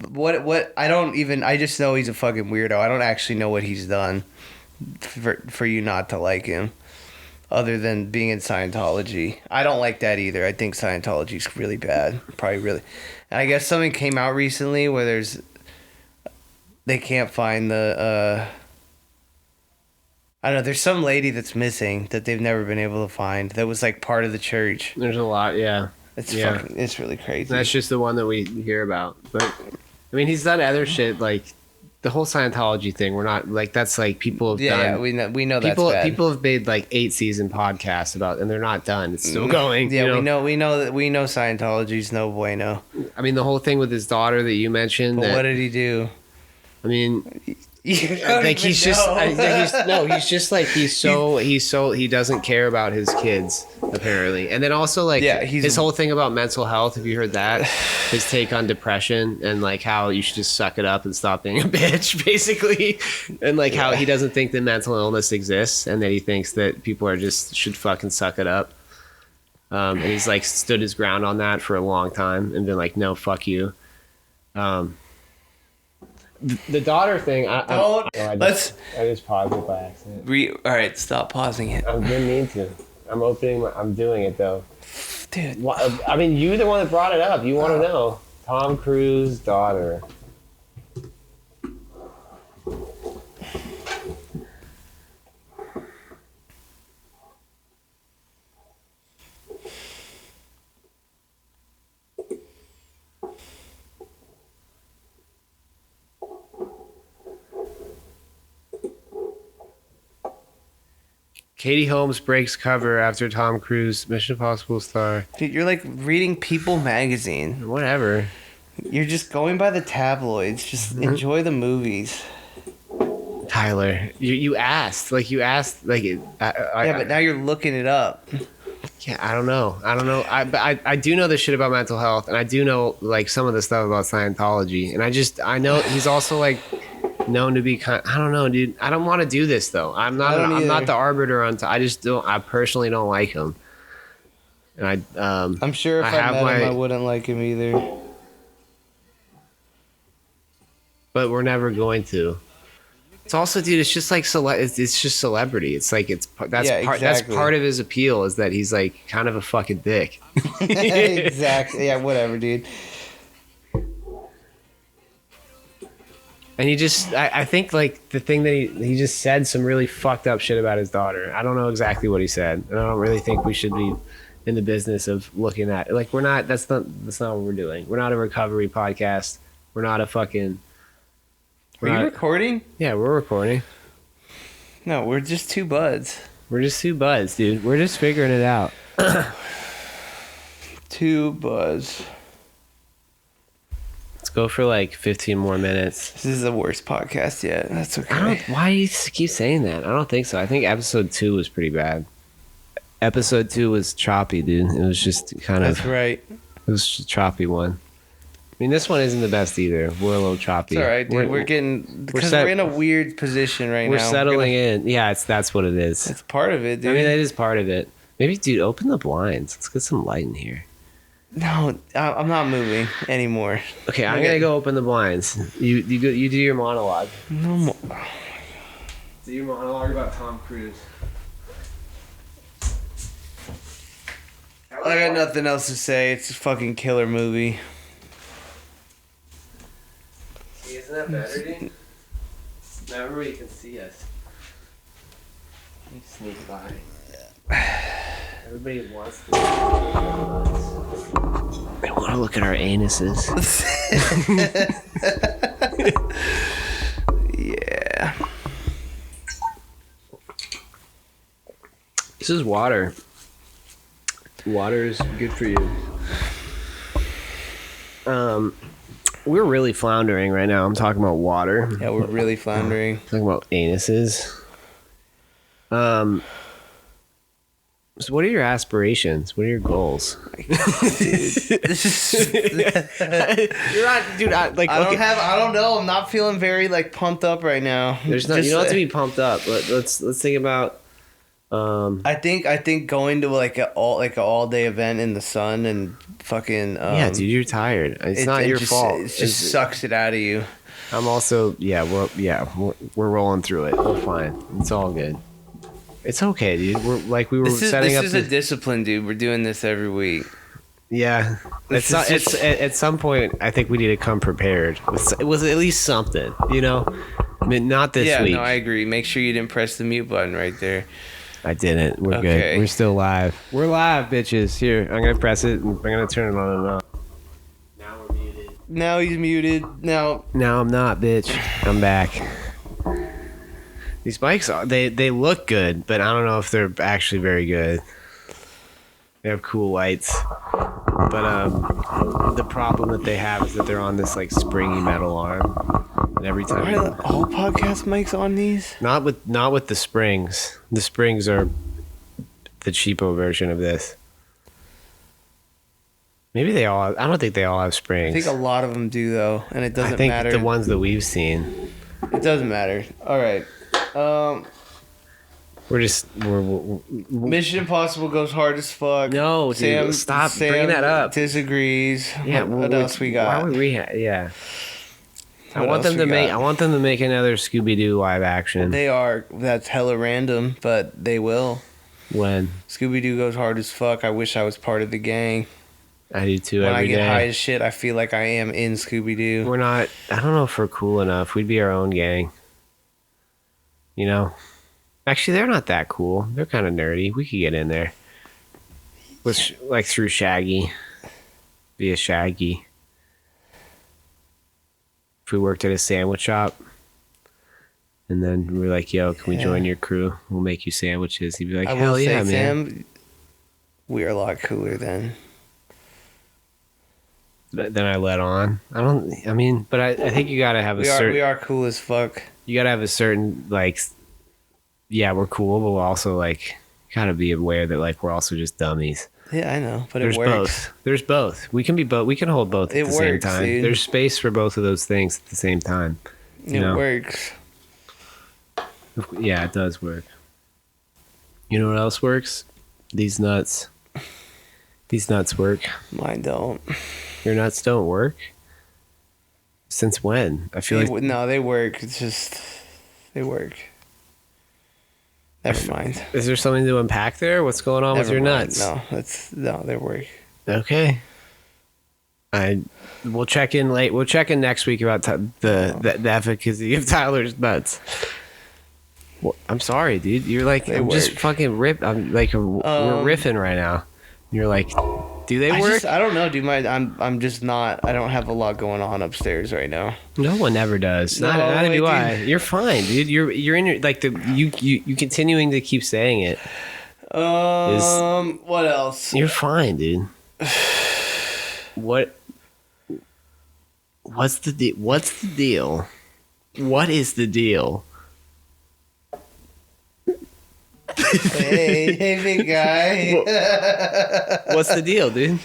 What? I just know he's a fucking weirdo. I don't actually know what he's done for you not to like him, other than being in Scientology. I don't like that either. I think Scientology's really bad. Probably really. And I guess something came out recently where they can't find the I don't know, there's some lady that's missing that they've never been able to find that was like part of the church. There's a lot, yeah. It's really crazy. That's just the one that we hear about. But I mean, he's done other shit, like the whole Scientology thing. We're not like, that's like people have done. Yeah, we know that's bad. People have made like 8-season podcasts about, and they're not done. It's still going. Yeah, we know Scientology's no bueno. I mean, the whole thing with his daughter that you mentioned. But what did he do? I mean, You don't like even he's just know. he's just like he's so he doesn't care about his kids apparently. And then also like Yeah, his whole thing about mental health, have you heard that? His take on depression and like how you should just suck it up and stop being a bitch basically, and like how he doesn't think that mental illness exists and that he thinks that people are just should fucking suck it up. And he's like stood his ground on that for a long time and been like, no, fuck you. The daughter thing, I just paused it by accident. All right, stop pausing it, I didn't mean to. I'm doing it though. dude. I mean, you're the one that brought it up. You want to know. Tom Cruise's daughter. Katie Holmes breaks cover after Tom Cruise Mission Impossible star. Dude, you're like reading People magazine. Whatever. You're just going by the tabloids. Just enjoy the movies. Tyler, you asked like But now you're looking it up. Yeah, I don't know. But I do know the shit about mental health, and I do know like some of the stuff about Scientology, and I know he's also like known to be I don't know, dude. I don't want to do this though. I'm not the arbiter on. I personally don't like him, and I'm sure if I met him, I wouldn't like him either. But we're never going to. It's also, dude. It's just like it's just celebrity. It's like that's part of his appeal is that he's like kind of a fucking dick. Exactly. Yeah. Whatever, dude. And I think like the thing that he just said some really fucked up shit about his daughter. I don't know exactly what he said, and I don't really think we should be in the business of looking at like we're not. That's not what we're doing. We're not a recovery podcast. We're not a fucking. Are you recording? Yeah, we're recording. No, we're just two buds. We're just two buds, dude. We're just figuring it out. Two buds. Let's go for like 15 more minutes. This is the worst podcast yet. That's okay. Why do you keep saying that? I don't think so. I think episode 2 was pretty bad. Episode 2 was choppy, dude. It was just kind of. That's right. It was just a choppy one. I mean, this one isn't the best either. We're a little choppy. It's all right, dude. We're in a weird position right now. We're settling in. Yeah, that's what it is. It's part of it, dude. I mean, that is part of it. Maybe, dude, open the blinds. Let's get some light in here. No, I'm not moving anymore. Okay, I'm gonna go open the blinds. You do your monologue. No more. Do your monologue about Tom Cruise. I got nothing else to say. It's a fucking killer movie. Isn't that better, dude? Now everybody can see us. Let me sneak by. Everybody wants to. They want to look at our anuses. Yeah. This is water. Water is good for you. We're really floundering right now. I'm talking about water. Yeah, we're really floundering. Talking about anuses. So what are your aspirations? What are your goals? This is. You're not, dude. I don't know. I'm not feeling very like pumped up right now. There's not. You don't have to be pumped up. Let's think about. I think going to like an all day event in the sun and fucking. Yeah, dude, you're tired. It's not your fault. It just sucks it out of you. I'm also we're rolling through it. We're fine. It's all good. It's okay, dude. This is a discipline, dude. We're doing this every week. Yeah, it's at some point. I think we need to come prepared. It was at least something, you know. I mean, not this week. Yeah, no, I agree. Make sure you didn't press the mute button right there. I didn't. We're good. We're still live. We're live, bitches. Here, I'm gonna press it. And I'm gonna turn it on and off. Now we're muted. Now he's muted. Now I'm not, bitch. I'm back. These bikes, they look good, but I don't know if they're actually very good. They have cool lights, but the problem that they have is that they're on this like springy metal arm. every Are time. all podcast mics on these? Not with the springs. The springs are the cheapo version of this. Maybe they all. I don't think they all have I springs. think a lot of them do though, and it doesn't I think matter. the ones that we've seen. It doesn't matter. All right. We're Mission Impossible goes hard as fuck. No, dude, stop bringing that up. Disagrees. Yeah, What else we got? Why would yeah. I What want else them to we make. got? I want them to make another Scooby Doo live action. They are. That's hella random, but they will. When Scooby Doo goes hard as fuck. I wish I was part of the gang. I do too. When Every I get day. high as shit, I feel like I am in Scooby Doo. We're not. I don't know if we're cool enough. We'd be our own gang. You know. Actually, they're not that cool. They're kind of nerdy. We could get in there. Like through Shaggy. Via Shaggy. If we worked at a sandwich shop. And then we were like, yo, can we join your crew? We'll make you sandwiches. He'd be like, I hell will yeah, say, man. Sam, we are a lot cooler then. Then I let on. But I think you gotta have a We certain. are cool as fuck. You gotta have a certain, like, yeah, we're cool, but we're also, like, gotta be aware that, like, we're also just dummies. Yeah, I know, but There's it works. both. There's both. We can be both. We can hold both at It the same works, time. dude. There's space for both of those things at the same time. It works. Yeah, it does work. You know what else works? These nuts. These nuts work. Mine don't. Your nuts don't work? Since when? I feel like No, they work. It's just they work. Never mind. Is there something to unpack there? What's going on with Never your mind. nuts? No, they work. Okay. We'll check in late. We'll check in next week about the efficacy of Tyler's nuts. Well, I'm sorry, dude. You're like They I'm just work. fucking rip. I'm like we're riffing right now. You're like, do they work? I don't know, dude. I'm just not. I don't have a lot going on upstairs right now. No one ever does. No, Neither wait, do I. dude. You're fine, dude. You're in your like the you continuing to keep saying it. What else? You're fine, dude. What's the deal? What is the deal? Hey, big guy. What's the deal, dude?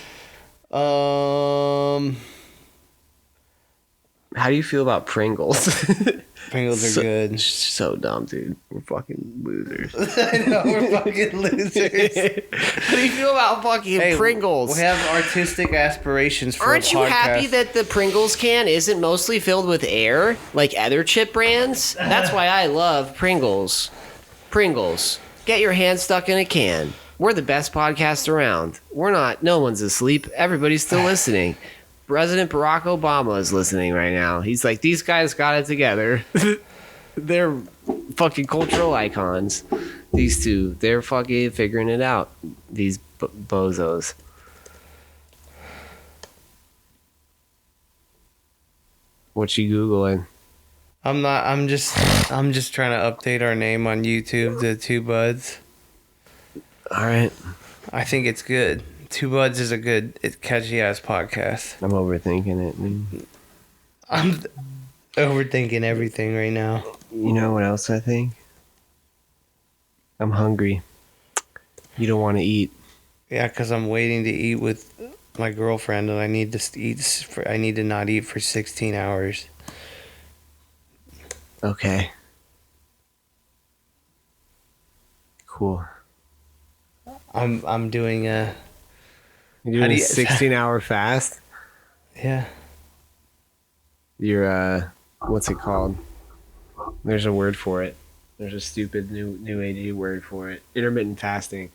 How do you feel about Pringles? Pringles are good. So dumb, dude. We're fucking losers. I know, we're fucking losers. How do you feel about fucking Hey, Pringles? We have artistic aspirations for Aren't a you podcast. happy that the Pringles can isn't mostly filled with air like other chip brands? That's why I love Pringles. Pringles. Get your hand stuck in a can. We're the best podcast around. We're not. No one's asleep. Everybody's still listening. President Barack Obama is listening right now. He's like, these guys got it together. They're fucking cultural icons. These two. They're fucking figuring it out. These bozos. What you Googling? I'm just trying to update our name on YouTube to Two Buds. All right. I think it's good. Two Buds is a good, catchy ass podcast. I'm overthinking it. Man. I'm overthinking everything right now. You know what else I think? I'm hungry. You don't want to eat. Yeah, because I'm waiting to eat with my girlfriend, and I need to eat. I need to not eat for 16 hours. Okay. Cool. I'm doing a You're How doing do a you- 16-hour fast? yeah. You're, what's it called? There's a word for it. There's a stupid new age word for it. Intermittent fasting.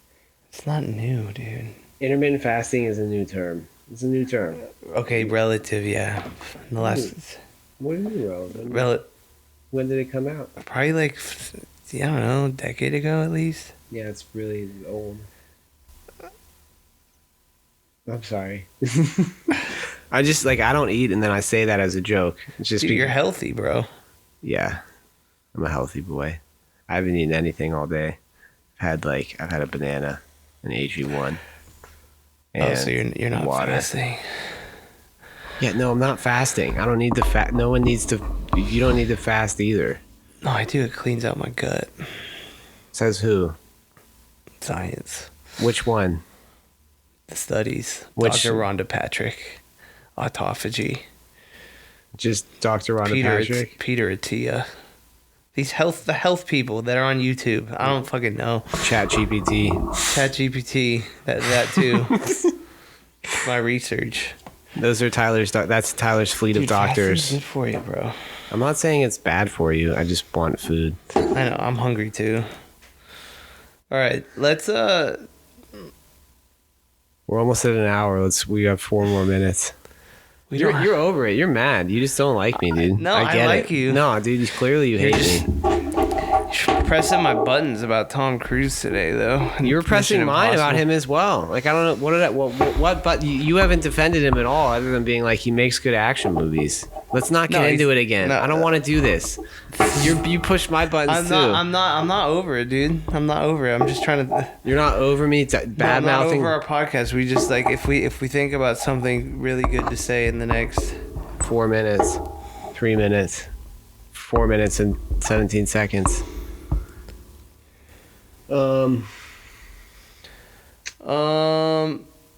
It's not new, dude. Intermittent fasting is a new term. It's a new term. Okay, relative, yeah. The last What is it, bro? When did it come out? probably like I don't know, a decade ago at least. Yeah, it's really old. I'm sorry. I just I don't eat, and then I say that as a joke. It's just Dude, you're healthy, bro. yeah. I'm a healthy boy. I haven't eaten anything all day. I've had a banana, an AG1. Oh, so you're not water. fasting. Yeah, no, I'm not fasting. I don't need to fast. No one needs to. You don't need to fast either. No, I do. It cleans out my gut. Says who? Science. Which one? The studies. Which- Dr. Rhonda Patrick. Autophagy. Just Dr. Rhonda Patrick? Peter Attia. The health people that are on YouTube. I don't fucking know. Chat GPT. ChatGPT. That too. My research. Those are that's Tyler's fleet of Dude, fast doctors. food's good for you, bro. I'm not saying it's bad for you. I just want food. I know. I'm hungry too. All right, let's We're almost at an hour. We have 4 more minutes. You're over it. You're mad. You just don't like me, dude. No, I get like it. you. No, dude. Clearly you hate me. pressing my buttons about Tom Cruise today, though. and You were Mission pressing mine about Impossible. him as well. Like I don't know what but you haven't defended him at all, other than being like he makes good action movies. Let's not get No, into he's- it again. no. I don't want to do this. You push my buttons too. I'm not over it, dude. I'm not over it. I'm just trying to. You're not over me. I'm Bad not mouthing. over our podcast. We just like if we think about something really good to say in the next. 4 minutes, 3 minutes, 4 minutes and 17 seconds.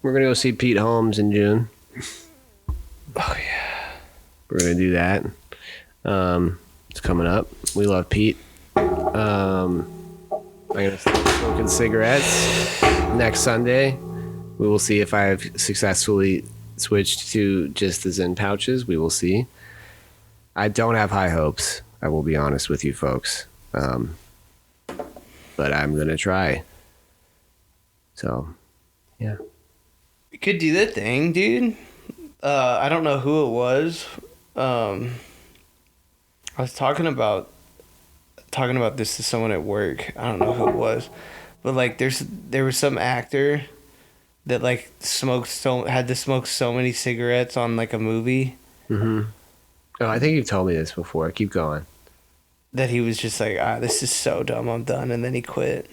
We're gonna go see Pete Holmes in June. Oh yeah. We're gonna do that. It's coming up. We love Pete. I'm gonna start smoking cigarettes next Sunday. We will see if I have successfully switched to just the Zen pouches. We will see. I don't have high hopes. I will be honest with you folks. But I'm gonna try. So, yeah. We could do that thing, dude. I don't know who it was. I was talking about this to someone at work. I don't know who it was, but like there was some actor that like had to smoke so many cigarettes on like a movie Oh, I think you've told me this before. Keep going. that he was just like, this is so dumb, I'm done, and then he quit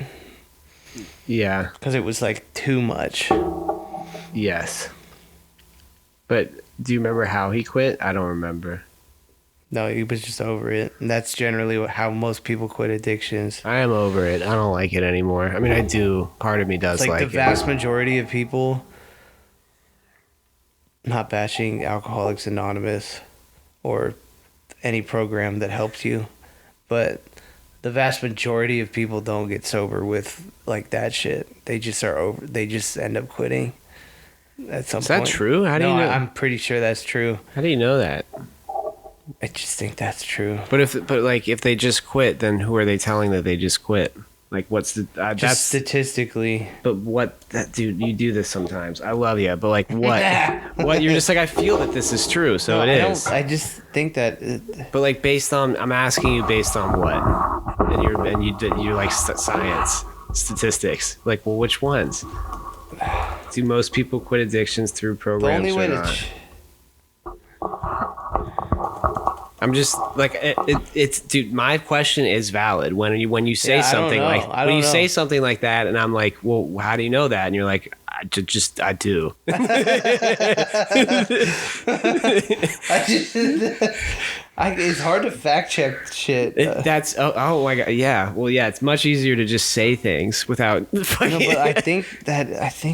Yeah. because it was like too much. Yes. But do you remember how he quit? I don't remember. No, he was just over it, and that's generally how most people quit addictions. I am over it. I don't like it anymore. I mean, I do. Part of me does It's like the it. vast majority of people, not bashing Alcoholics Anonymous or any program that helps you, but the vast majority of people don't get sober with like that shit. They just are over. They just end up quitting at some Is point. that true? How do you know? I'm pretty sure that's true. How do you know that? I just think that's true. But if they just quit, then who are they telling that they just quit? Like, what's the Just that's statistically. But what that dude? You do this sometimes. I love you, but like what? What you're just like I feel that this is true, so No, it is. I just think that. But like based on, I'm asking you based on what? And you're like science, statistics. Like, well, which ones? Do most people quit addictions through The programs only way or to. not? I'm just like it's dude. My question is valid when you say Yeah, I don't something know. like I when you don't say know. something like that, and I'm like, well, how do you know that? And you're like, I do. It's hard to fact check shit. That's oh my god, yeah. Well, yeah, it's much easier to just say things without. No, but I think that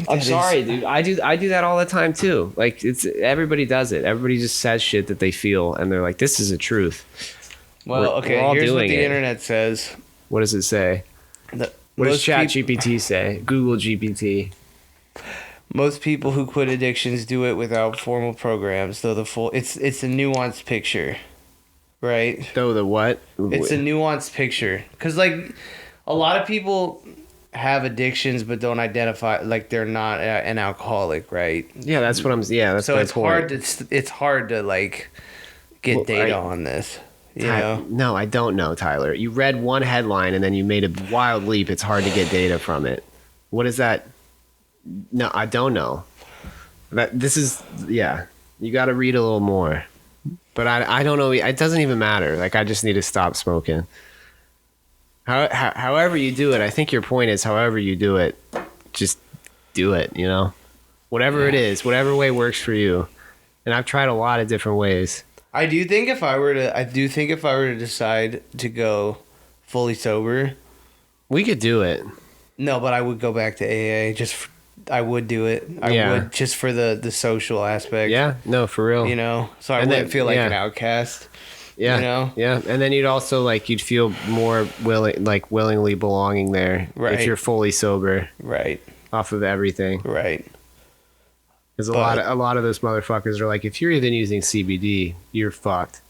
I'm is- sorry, dude. I do that all the time too. Like everybody does it. Everybody just says shit that they feel, and they're like, "This is a truth." Well, we're okay. all Here's what doing the it. internet says. What does it say? That What does most Chat peop- GPT say? Google GPT. Most people who quit addictions do it without formal programs, though it's a nuanced picture, right? So the what? It's a nuanced picture because like a lot of people have addictions but don't identify like they're not an alcoholic, right? Yeah, that's what I'm. Yeah, that's So my it's point. it's hard to like get Well, data on this. You know? No, I don't know, Tyler. You read one headline and then you made a wild leap. It's hard to get data from it. What is that? No, I don't know. This is yeah. You got to read a little more. But I don't know. It doesn't even matter. Like I just need to stop smoking. However you do it, I think your point is however you do it, just do it. You know, whatever it is, whatever way works for you. And I've tried a lot of different ways. I do think if I were to decide to go fully sober, We could do it. no, but I would go back to AA. I would do it. I Yeah. would, just for the social aspect. Yeah, no, for real. You know, so I And wouldn't then- feel like yeah. an outcast. Yeah, you know? yeah, and then you'd also you'd feel more willingly belonging there Right. if you're fully sober Right. off of everything. Right. Because But- a lot of those motherfuckers are like, if you're even using CBD, you're fucked.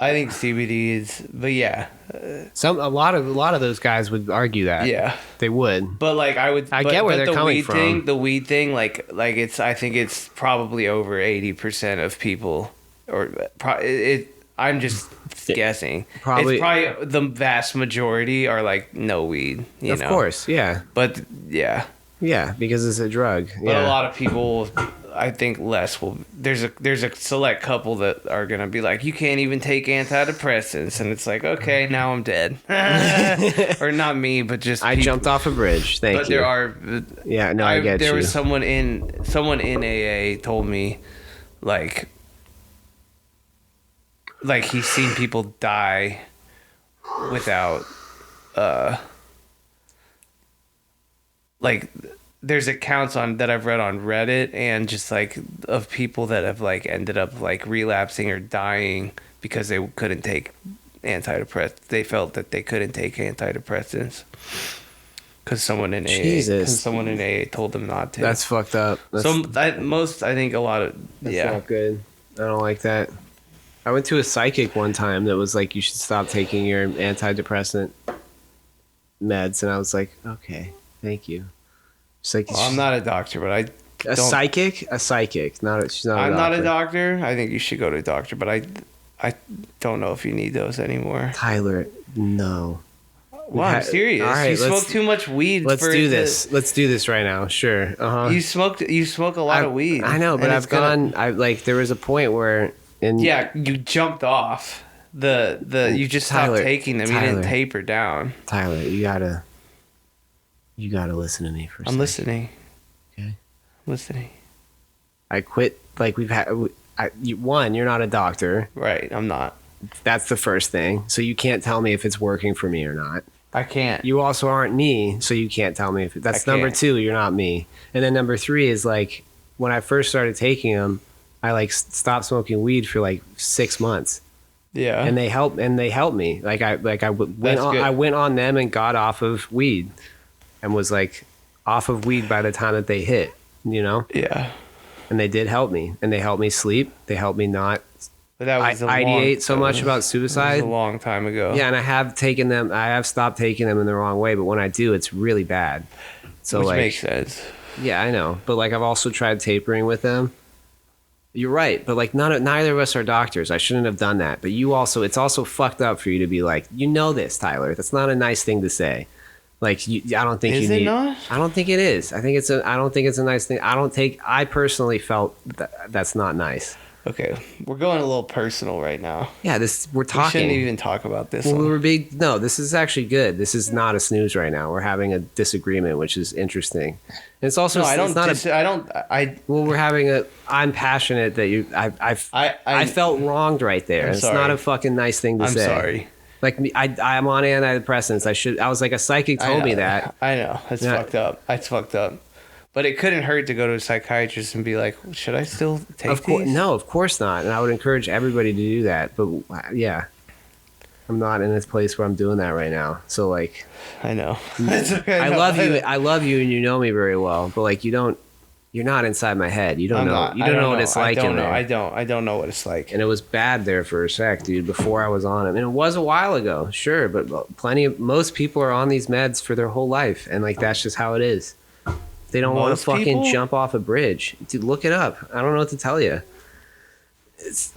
I think CBD is, but yeah, A lot of those guys would argue that. yeah. They would. But like I would, I but, get where but they're the coming weed from. thing, the weed thing, like it's. I think it's probably over 80% of people, or I'm just guessing. Probably- It's probably the vast majority are like no weed. You Of know? course, yeah. But yeah, Yeah, because it's a drug. but Yeah. a lot of people, I think less will. There's a select couple that are gonna be like, you can't even take antidepressants, and it's like, okay, now I'm dead. Or not me, but just I people. jumped off a bridge. Thank But you. there are. Yeah, no, I get there you. was someone in AA told me, like he's seen people die without, like there's accounts on that I've read on Reddit and just like of people that have like ended up like relapsing or dying because they couldn't take antidepressants. They felt that they couldn't take antidepressants. Because someone in Jesus. AA told them not to. That's fucked up. That's, I think a lot of that's yeah. not good. I don't like that. I went to a psychic one time that was like, you should stop taking your antidepressant meds. And I was like, okay, thank you. She's like, Well, I'm not a doctor, but a psychic. Not a, she's not. I'm a not doctor. a doctor. I think you should go to a doctor, but I don't know if you need those anymore. Tyler, no. Wow, I'm serious. All right, you smoke let's- too much weed. Let's for do it to- this. Let's do this right now. Sure. Uh huh. You smoke a lot of weed. I know, but and I've it's gonna- gone. I like. There was a point where in Yeah, you jumped off the. You just Tyler, stopped taking them. You didn't Tyler. taper down. Tyler, you gotta listen to me for a I'm second. listening. Okay. Listening. I quit. Like we've had. One, you're not a doctor. Right. I'm not. That's the first thing. So you can't tell me if it's working for me or not. I can't. You also aren't me, so you can't tell me if that's I number can't. 2. You're not me. And then number 3 is like when I first started taking them, I like stopped smoking weed for like 6 months, Yeah. and they helped me. Like I went That's on, good. I went on them and got off of weed, and was like off of weed by the time that they hit. You know, yeah. and they did help me, and they helped me sleep. They helped me not But that was ideate so much about That was suicide. a long time ago. Yeah, and I have taken them. I have stopped taking them in the wrong way, but when I do, it's really bad. So Which like, makes sense. yeah, I know, but like I've also tried tapering with them. You're right, but like neither of us are doctors. I shouldn't have done that. But it's also fucked up for you to be like, you know this, Tyler. That's not a nice thing to say. Like I don't think Is you it need. not? I don't think it is. I don't think it's a nice thing. I personally felt that's not nice. Okay, we're going a little personal right now. Yeah, we're We talking. shouldn't even talk about this. Well, one. no, this is actually good. This is not a snooze right now. We're having a disagreement, which is interesting. And it's also No, I don't. It's not I don't. well, we're having a. I'm passionate that you. I felt wronged right there. I'm It's sorry. not a fucking nice thing to I'm say. sorry. Like me, I'm on antidepressants. I was like a psychic told me that. I know. That's Yeah. fucked up. That's fucked up. But it couldn't hurt to go to a psychiatrist and be like, should I still take Of course, these? no, of course not. And I would encourage everybody to do that. But yeah, I'm not in this place where I'm doing that right now. So like, I know. It's okay. I No, love you. know. I love you, and you know me very well. But like, you're not inside my head. You don't I'm know. not. You I don't know what it's like I don't in know. there. I don't know what it's like. And it was bad there for a sec, dude. Before I was on it, and it was a while ago, sure. But most people are on these meds for their whole life, and like that's just how it is. They don't want to Most fucking people? jump off a bridge, dude. Look it up. I don't know what to tell you. It's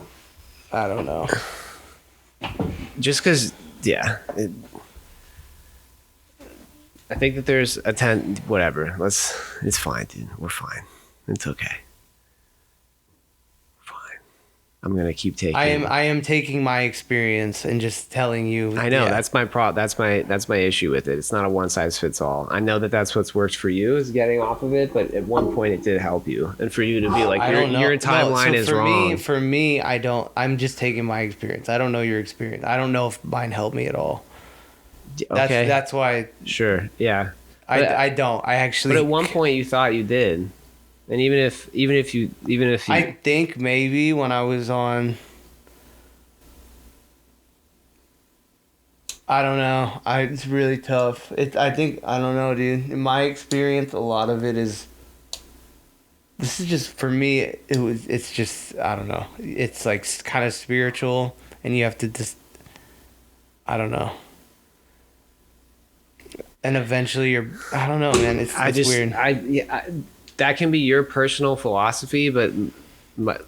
I don't know. just because, yeah. I think that there's whatever. It's fine, dude. We're fine. It's okay. Fine. I'm gonna keep taking. I am taking my experience and just telling you. I know yeah. that's my that's my issue with it. It's not a one size fits all. I know that that's what's worked for you is getting off of it, but at one point it did help you, and for you to be like I don't know. your timeline so is for wrong. For me, I don't. I'm just taking my experience. I don't know your experience. I don't know if mine helped me at all. Okay, That's why. sure, yeah. I don't. I actually. But at one point you thought you did, and even if you I think maybe when I was on. I don't know. It's really tough. I don't know, dude. In my experience, a lot of it is. This is just for me. It's just I don't know. It's like kind of spiritual, and you have to just. I don't know. And eventually, I don't know, man. It's weird. That can be your personal philosophy, but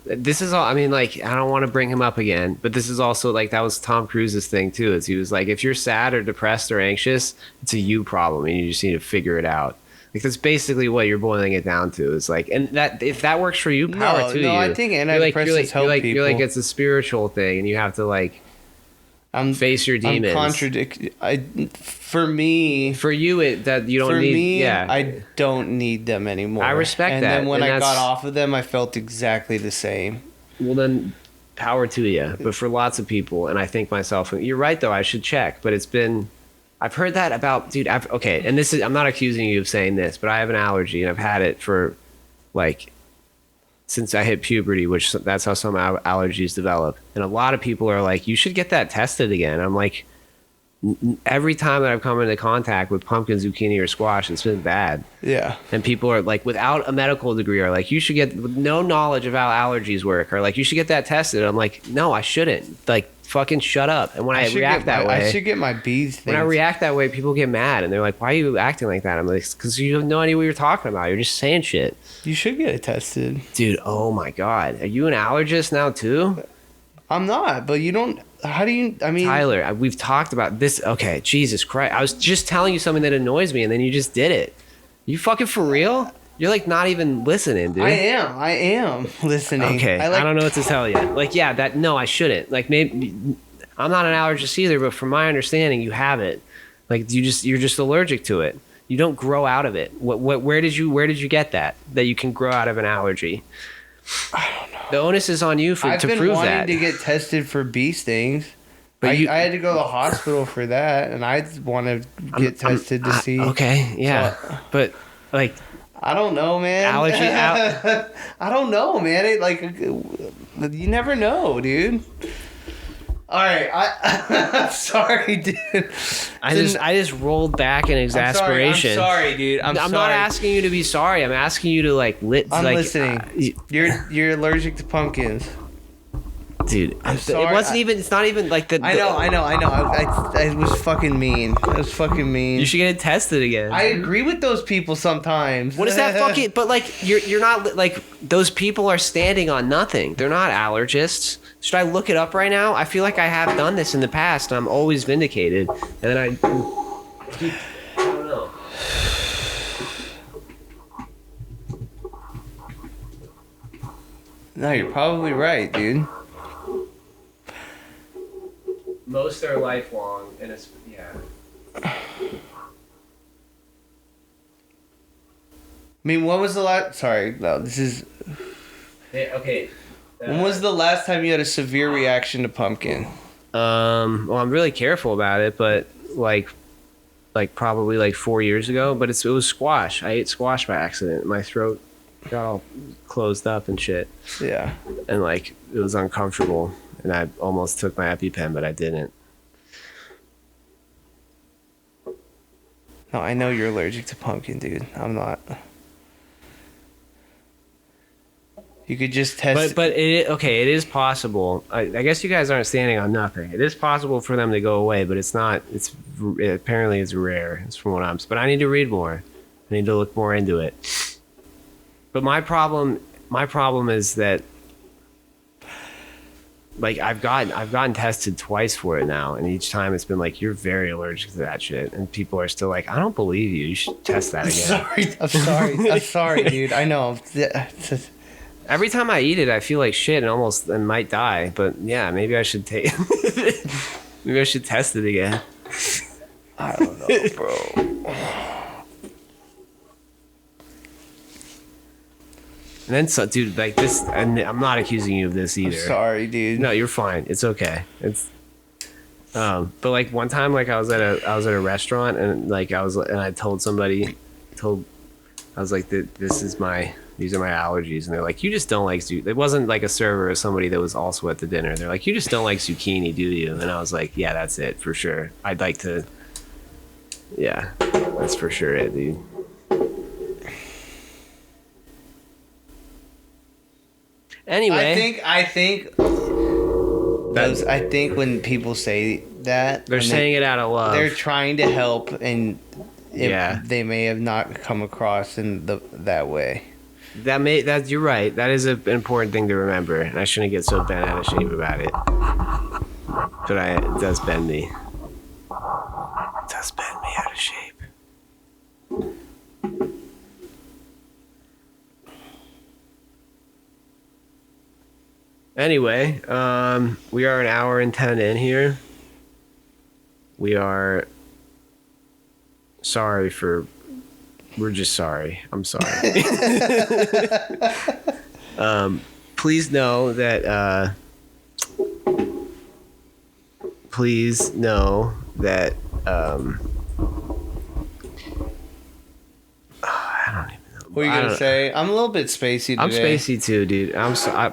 this is all. I mean, like, I don't want to bring him up again, but this is also like that was Tom Cruise's thing too. Is he was like, if you're sad or depressed or anxious, it's a you problem, and you just need to figure it out. Like that's basically what you're boiling it down to. It's like, and that if that works for you, power to you. No, I think antidepressants help people. You're like it's a spiritual thing, and you have to like face your demons. For me, for you, that you don't for need. Me, yeah, I don't need them anymore. I respect and that. And then when I got off of them, I felt exactly the same. Well, then, power to you. But for lots of people, and I think myself, you're right though. I should check, but it's been. I've heard that about, dude. Okay, and this is. I'm not accusing you of saying this, but I have an allergy, and I've had it for, like, since I hit puberty, which that's how some allergies develop. And a lot of people are like, you should get that tested again. I'm like, every time that I've come into contact with pumpkin, zucchini, or squash, it's been bad. Yeah. And people are like, without a medical degree, are like, you should get, with no knowledge of how allergies work, or like, you should get that tested. I'm like, no, I shouldn't. Like, fucking shut up. And when I react that way, I should get my bees things. When I react that way, people get mad and they're like, why are you acting like that? I'm like, because you have no idea what you're talking about. You're just saying shit. You should get it tested. Dude, oh my God. Are you an allergist now too? I'm not, but you don't. How do you? I mean, Tyler, we've talked about this. Okay, Jesus Christ. I was just telling you something that annoys me and then you just did it. You fucking for real? You're like not even listening, dude. I am listening. Okay, I don't know what to tell you. Like, yeah, no, I shouldn't. Like, maybe I'm not an allergist either, but from my understanding, you have it. Like, you're just allergic to it. You don't grow out of it. Where did you get that you can grow out of an allergy? I don't know. The onus is on you to prove that. I've been wanting to get tested for bee stings. But I had to go to the hospital for that, and I want to get tested to see. Okay, yeah, but like. I don't know, man. I don't know, man. You never know, dude. All right, I'm sorry, dude. I just rolled back in exasperation. I'm sorry, dude. I'm sorry. Not asking you to be sorry. I'm asking you to I'm listening. You're allergic to pumpkins. Dude, I'm sorry. It's not even like the. I know. I was fucking mean. I was fucking mean. You should get it tested again. I agree with those people sometimes. What is that fucking? But like, you're not like those people are standing on nothing. They're not allergists. Should I look it up right now? I feel like I have done this in the past, and I'm always vindicated. And then I don't know. No, you're probably right, dude. Most are lifelong, and it's I mean, when was the last? Sorry, no. This is. Okay. When was the last time you had a severe reaction to pumpkin? Well, I'm really careful about it, but like probably like 4 years ago. But it was squash. I ate squash by accident. My throat got all closed up and shit. Yeah. And like it was uncomfortable, and I almost took my EpiPen, but I didn't. No, I know you're allergic to pumpkin, dude. I'm not. You could just test. But it is possible. I guess you guys aren't standing on nothing. It is possible for them to go away, but it's not. Apparently it's rare. It's from what I'm. But I need to read more. I need to look more into it. But my problem is that, like, I've gotten tested twice for it now, and each time it's been like, you're very allergic to that shit, and people are still like, I don't believe you. You should test that again. I'm sorry, dude. I know. Every time I eat it, I feel like shit and might die. But yeah, maybe I should take. Maybe I should test it again. I don't know, bro. And then, so, dude, like this, and I'm not accusing you of this either. Sorry, dude. No, you're fine. It's okay. It's, but like one time, like I was at a restaurant and like I told somebody, I was like, these are my allergies, and they're like, you just don't like zucchini. It wasn't like a server or somebody that was also at the dinner. They're like, you just don't like zucchini, do you? And I was like, yeah, that's it for sure. I'd like to. Yeah, that's for sure it, dude. Anyway, I think when people say that, they're saying it out of love. They're trying to help, and Yeah. they may have not come across in that way. That you're right. That is an important thing to remember, and I shouldn't get so bent out of shape about it. But it does bend me. It does bend me out of shape. Anyway, we are an hour and 10 in here. We are sorry for. We're just sorry. I'm sorry. Please know that. Please know that. I don't even know. What are you gonna say? I'm a little bit spacey today. I'm spacey too, dude.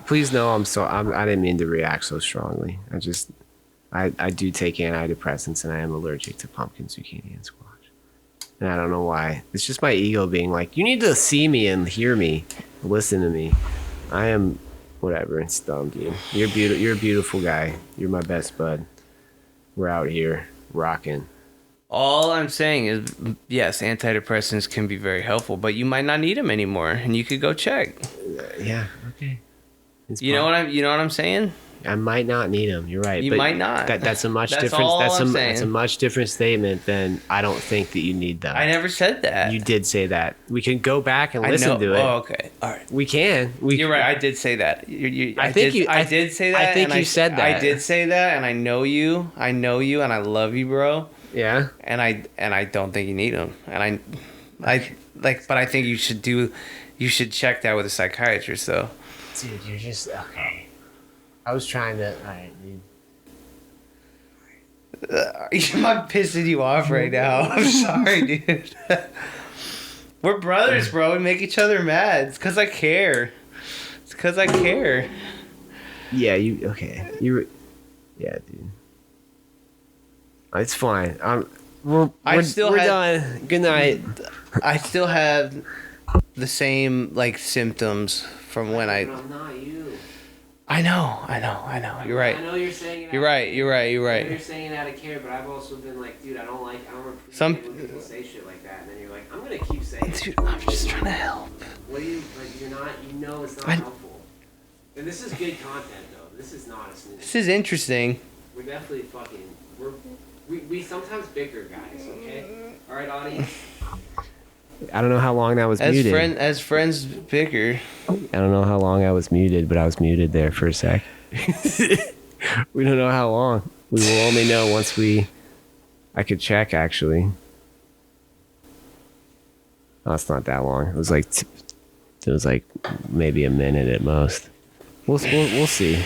Please know I didn't mean to react so strongly. I do take antidepressants, and I am allergic to pumpkin, zucchini, and squash. And I don't know why. It's just my ego being like, you need to see me and hear me, listen to me. I am, whatever. It's dumb, dude. You're a beautiful guy. You're my best bud. We're out here rocking. All I'm saying is, yes, antidepressants can be very helpful, but you might not need them anymore, and you could go check. Yeah. Okay. You know what I'm saying? I might not need them. You're right. You might not. That's a much That's different. all That's I'm saying. a much different statement than I don't think that you need them. I never said that. You did say that. We can go back and listen to it. Oh, okay. All right. We can. You're right. I did say that. I did say that. I think you said that. I did say that, and I know you. I know you, and I love you, bro. Yeah. And I don't think you need them. And but I think you should check that with a psychiatrist, though. Dude, you're just okay. I was trying to. All right, dude. I'm pissing you off right now. I'm sorry, dude. We're brothers, bro. We make each other mad. It's because I care. It's because I care. Yeah, okay. Yeah, dude. It's fine. We're done. Good night. I still have the same symptoms from when I'm not you. I know. You're right. I know you're saying it. You're right. You're saying it out of care, but I've also been like, dude, I don't appreciate when people say shit like that, and then you're like, I'm gonna keep saying it. Dude, I'm just trying to help. What do you like? You're not. You know it's not helpful. And this is good content, though. This is not a snooze. This is interesting. We're definitely we sometimes bicker, guys. Okay. All right, audience. I don't know how long that was muted. As friends bicker. I don't know how long I was muted, but I was muted there for a sec. We don't know how long. We will only know once I could check, actually. Oh, it's not that long. It was like maybe a minute at most. We'll see.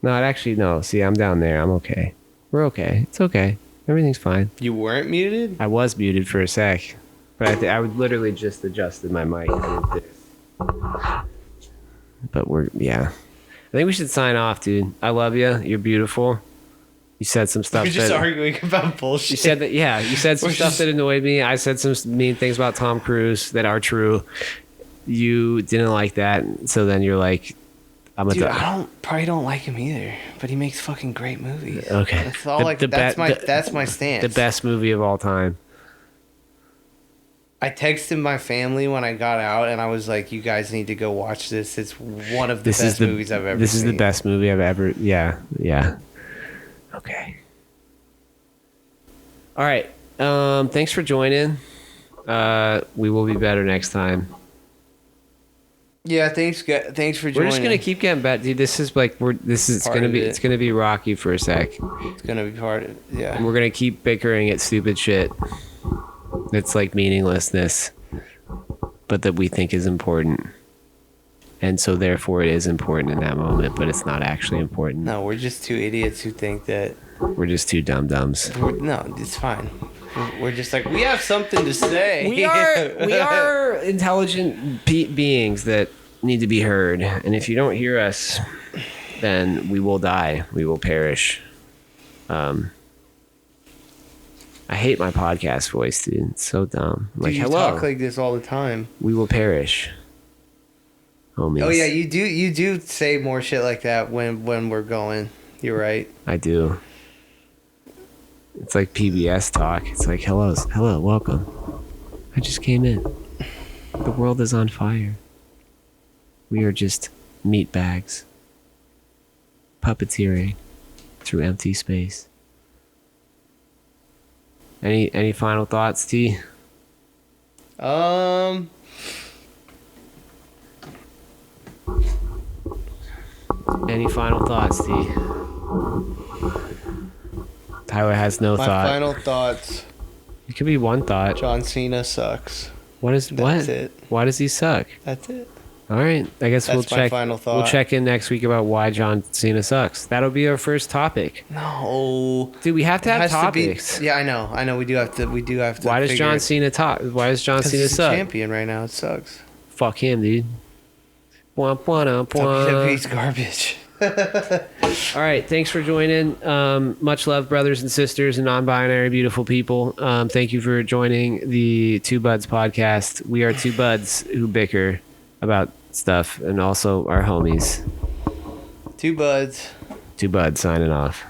No. See, I'm down there. I'm okay. We're okay. It's okay. Everything's fine. You weren't muted? I was muted for a sec. But I would literally just adjusted my mic. But I think we should sign off, dude. I love you. You're beautiful. You said some stuff. We're just arguing about bullshit. You said that. Yeah, you said some stuff that annoyed me. I said some mean things about Tom Cruise that are true. You didn't like that, so then you're like, I probably don't like him either, but he makes fucking great movies. Okay, that's all. That's my stance. The best movie of all time. I texted my family when I got out, and I was like, "You guys need to go watch this. It's one of the best movies I've ever seen. This is the best movie I've ever. Yeah. Okay. All right. Thanks for joining. We will be better next time. Yeah, thanks for joining. We're just gonna keep getting back, dude. This is like it's Part gonna of be it. it's gonna be rocky for a sec. It's gonna be part of it. Yeah. And we're gonna keep bickering at stupid shit. It's like meaninglessness, but that we think is important. And so therefore it is important in that moment, but it's not actually important. No, we're just two idiots who think that. We're just two dum-dums. No, it's fine. We're just like, we have something to say. We are intelligent beings that need to be heard. And if you don't hear us, then we will die. We will perish. I hate my podcast voice, dude. It's so dumb. Like, Dude, you hello. talk like this all the time. We will perish. Homies. Oh yeah, you do say more shit like that when we're going. You're right. I do. It's like PBS talk. It's like, hello, welcome. I just came in. The world is on fire. We are just meat bags. Puppeteering through empty space. Any final thoughts, T? Any final thoughts, T? Tyler has no My thought. final thoughts. It could be one thought. John Cena sucks. That's That's it. Why does he suck? That's it. All right, I guess we'll That's my check. final thought. We'll check in next week about why John Cena sucks. That'll be our first topic. No. Dude, we have to have It has to be- topics. yeah, I know. We do have to. Why does figure John it- Cena talk? Why does John 'cause Cena he's a suck? champion right now. It sucks. Fuck him, dude. Bwah, bwah, bwah. WWE's garbage. All right, thanks for joining. Much love, brothers and sisters and non-binary beautiful people. Thank you for joining the Two Buds podcast. We are two buds who bicker about stuff and also our homies. Two buds. Two buds signing off.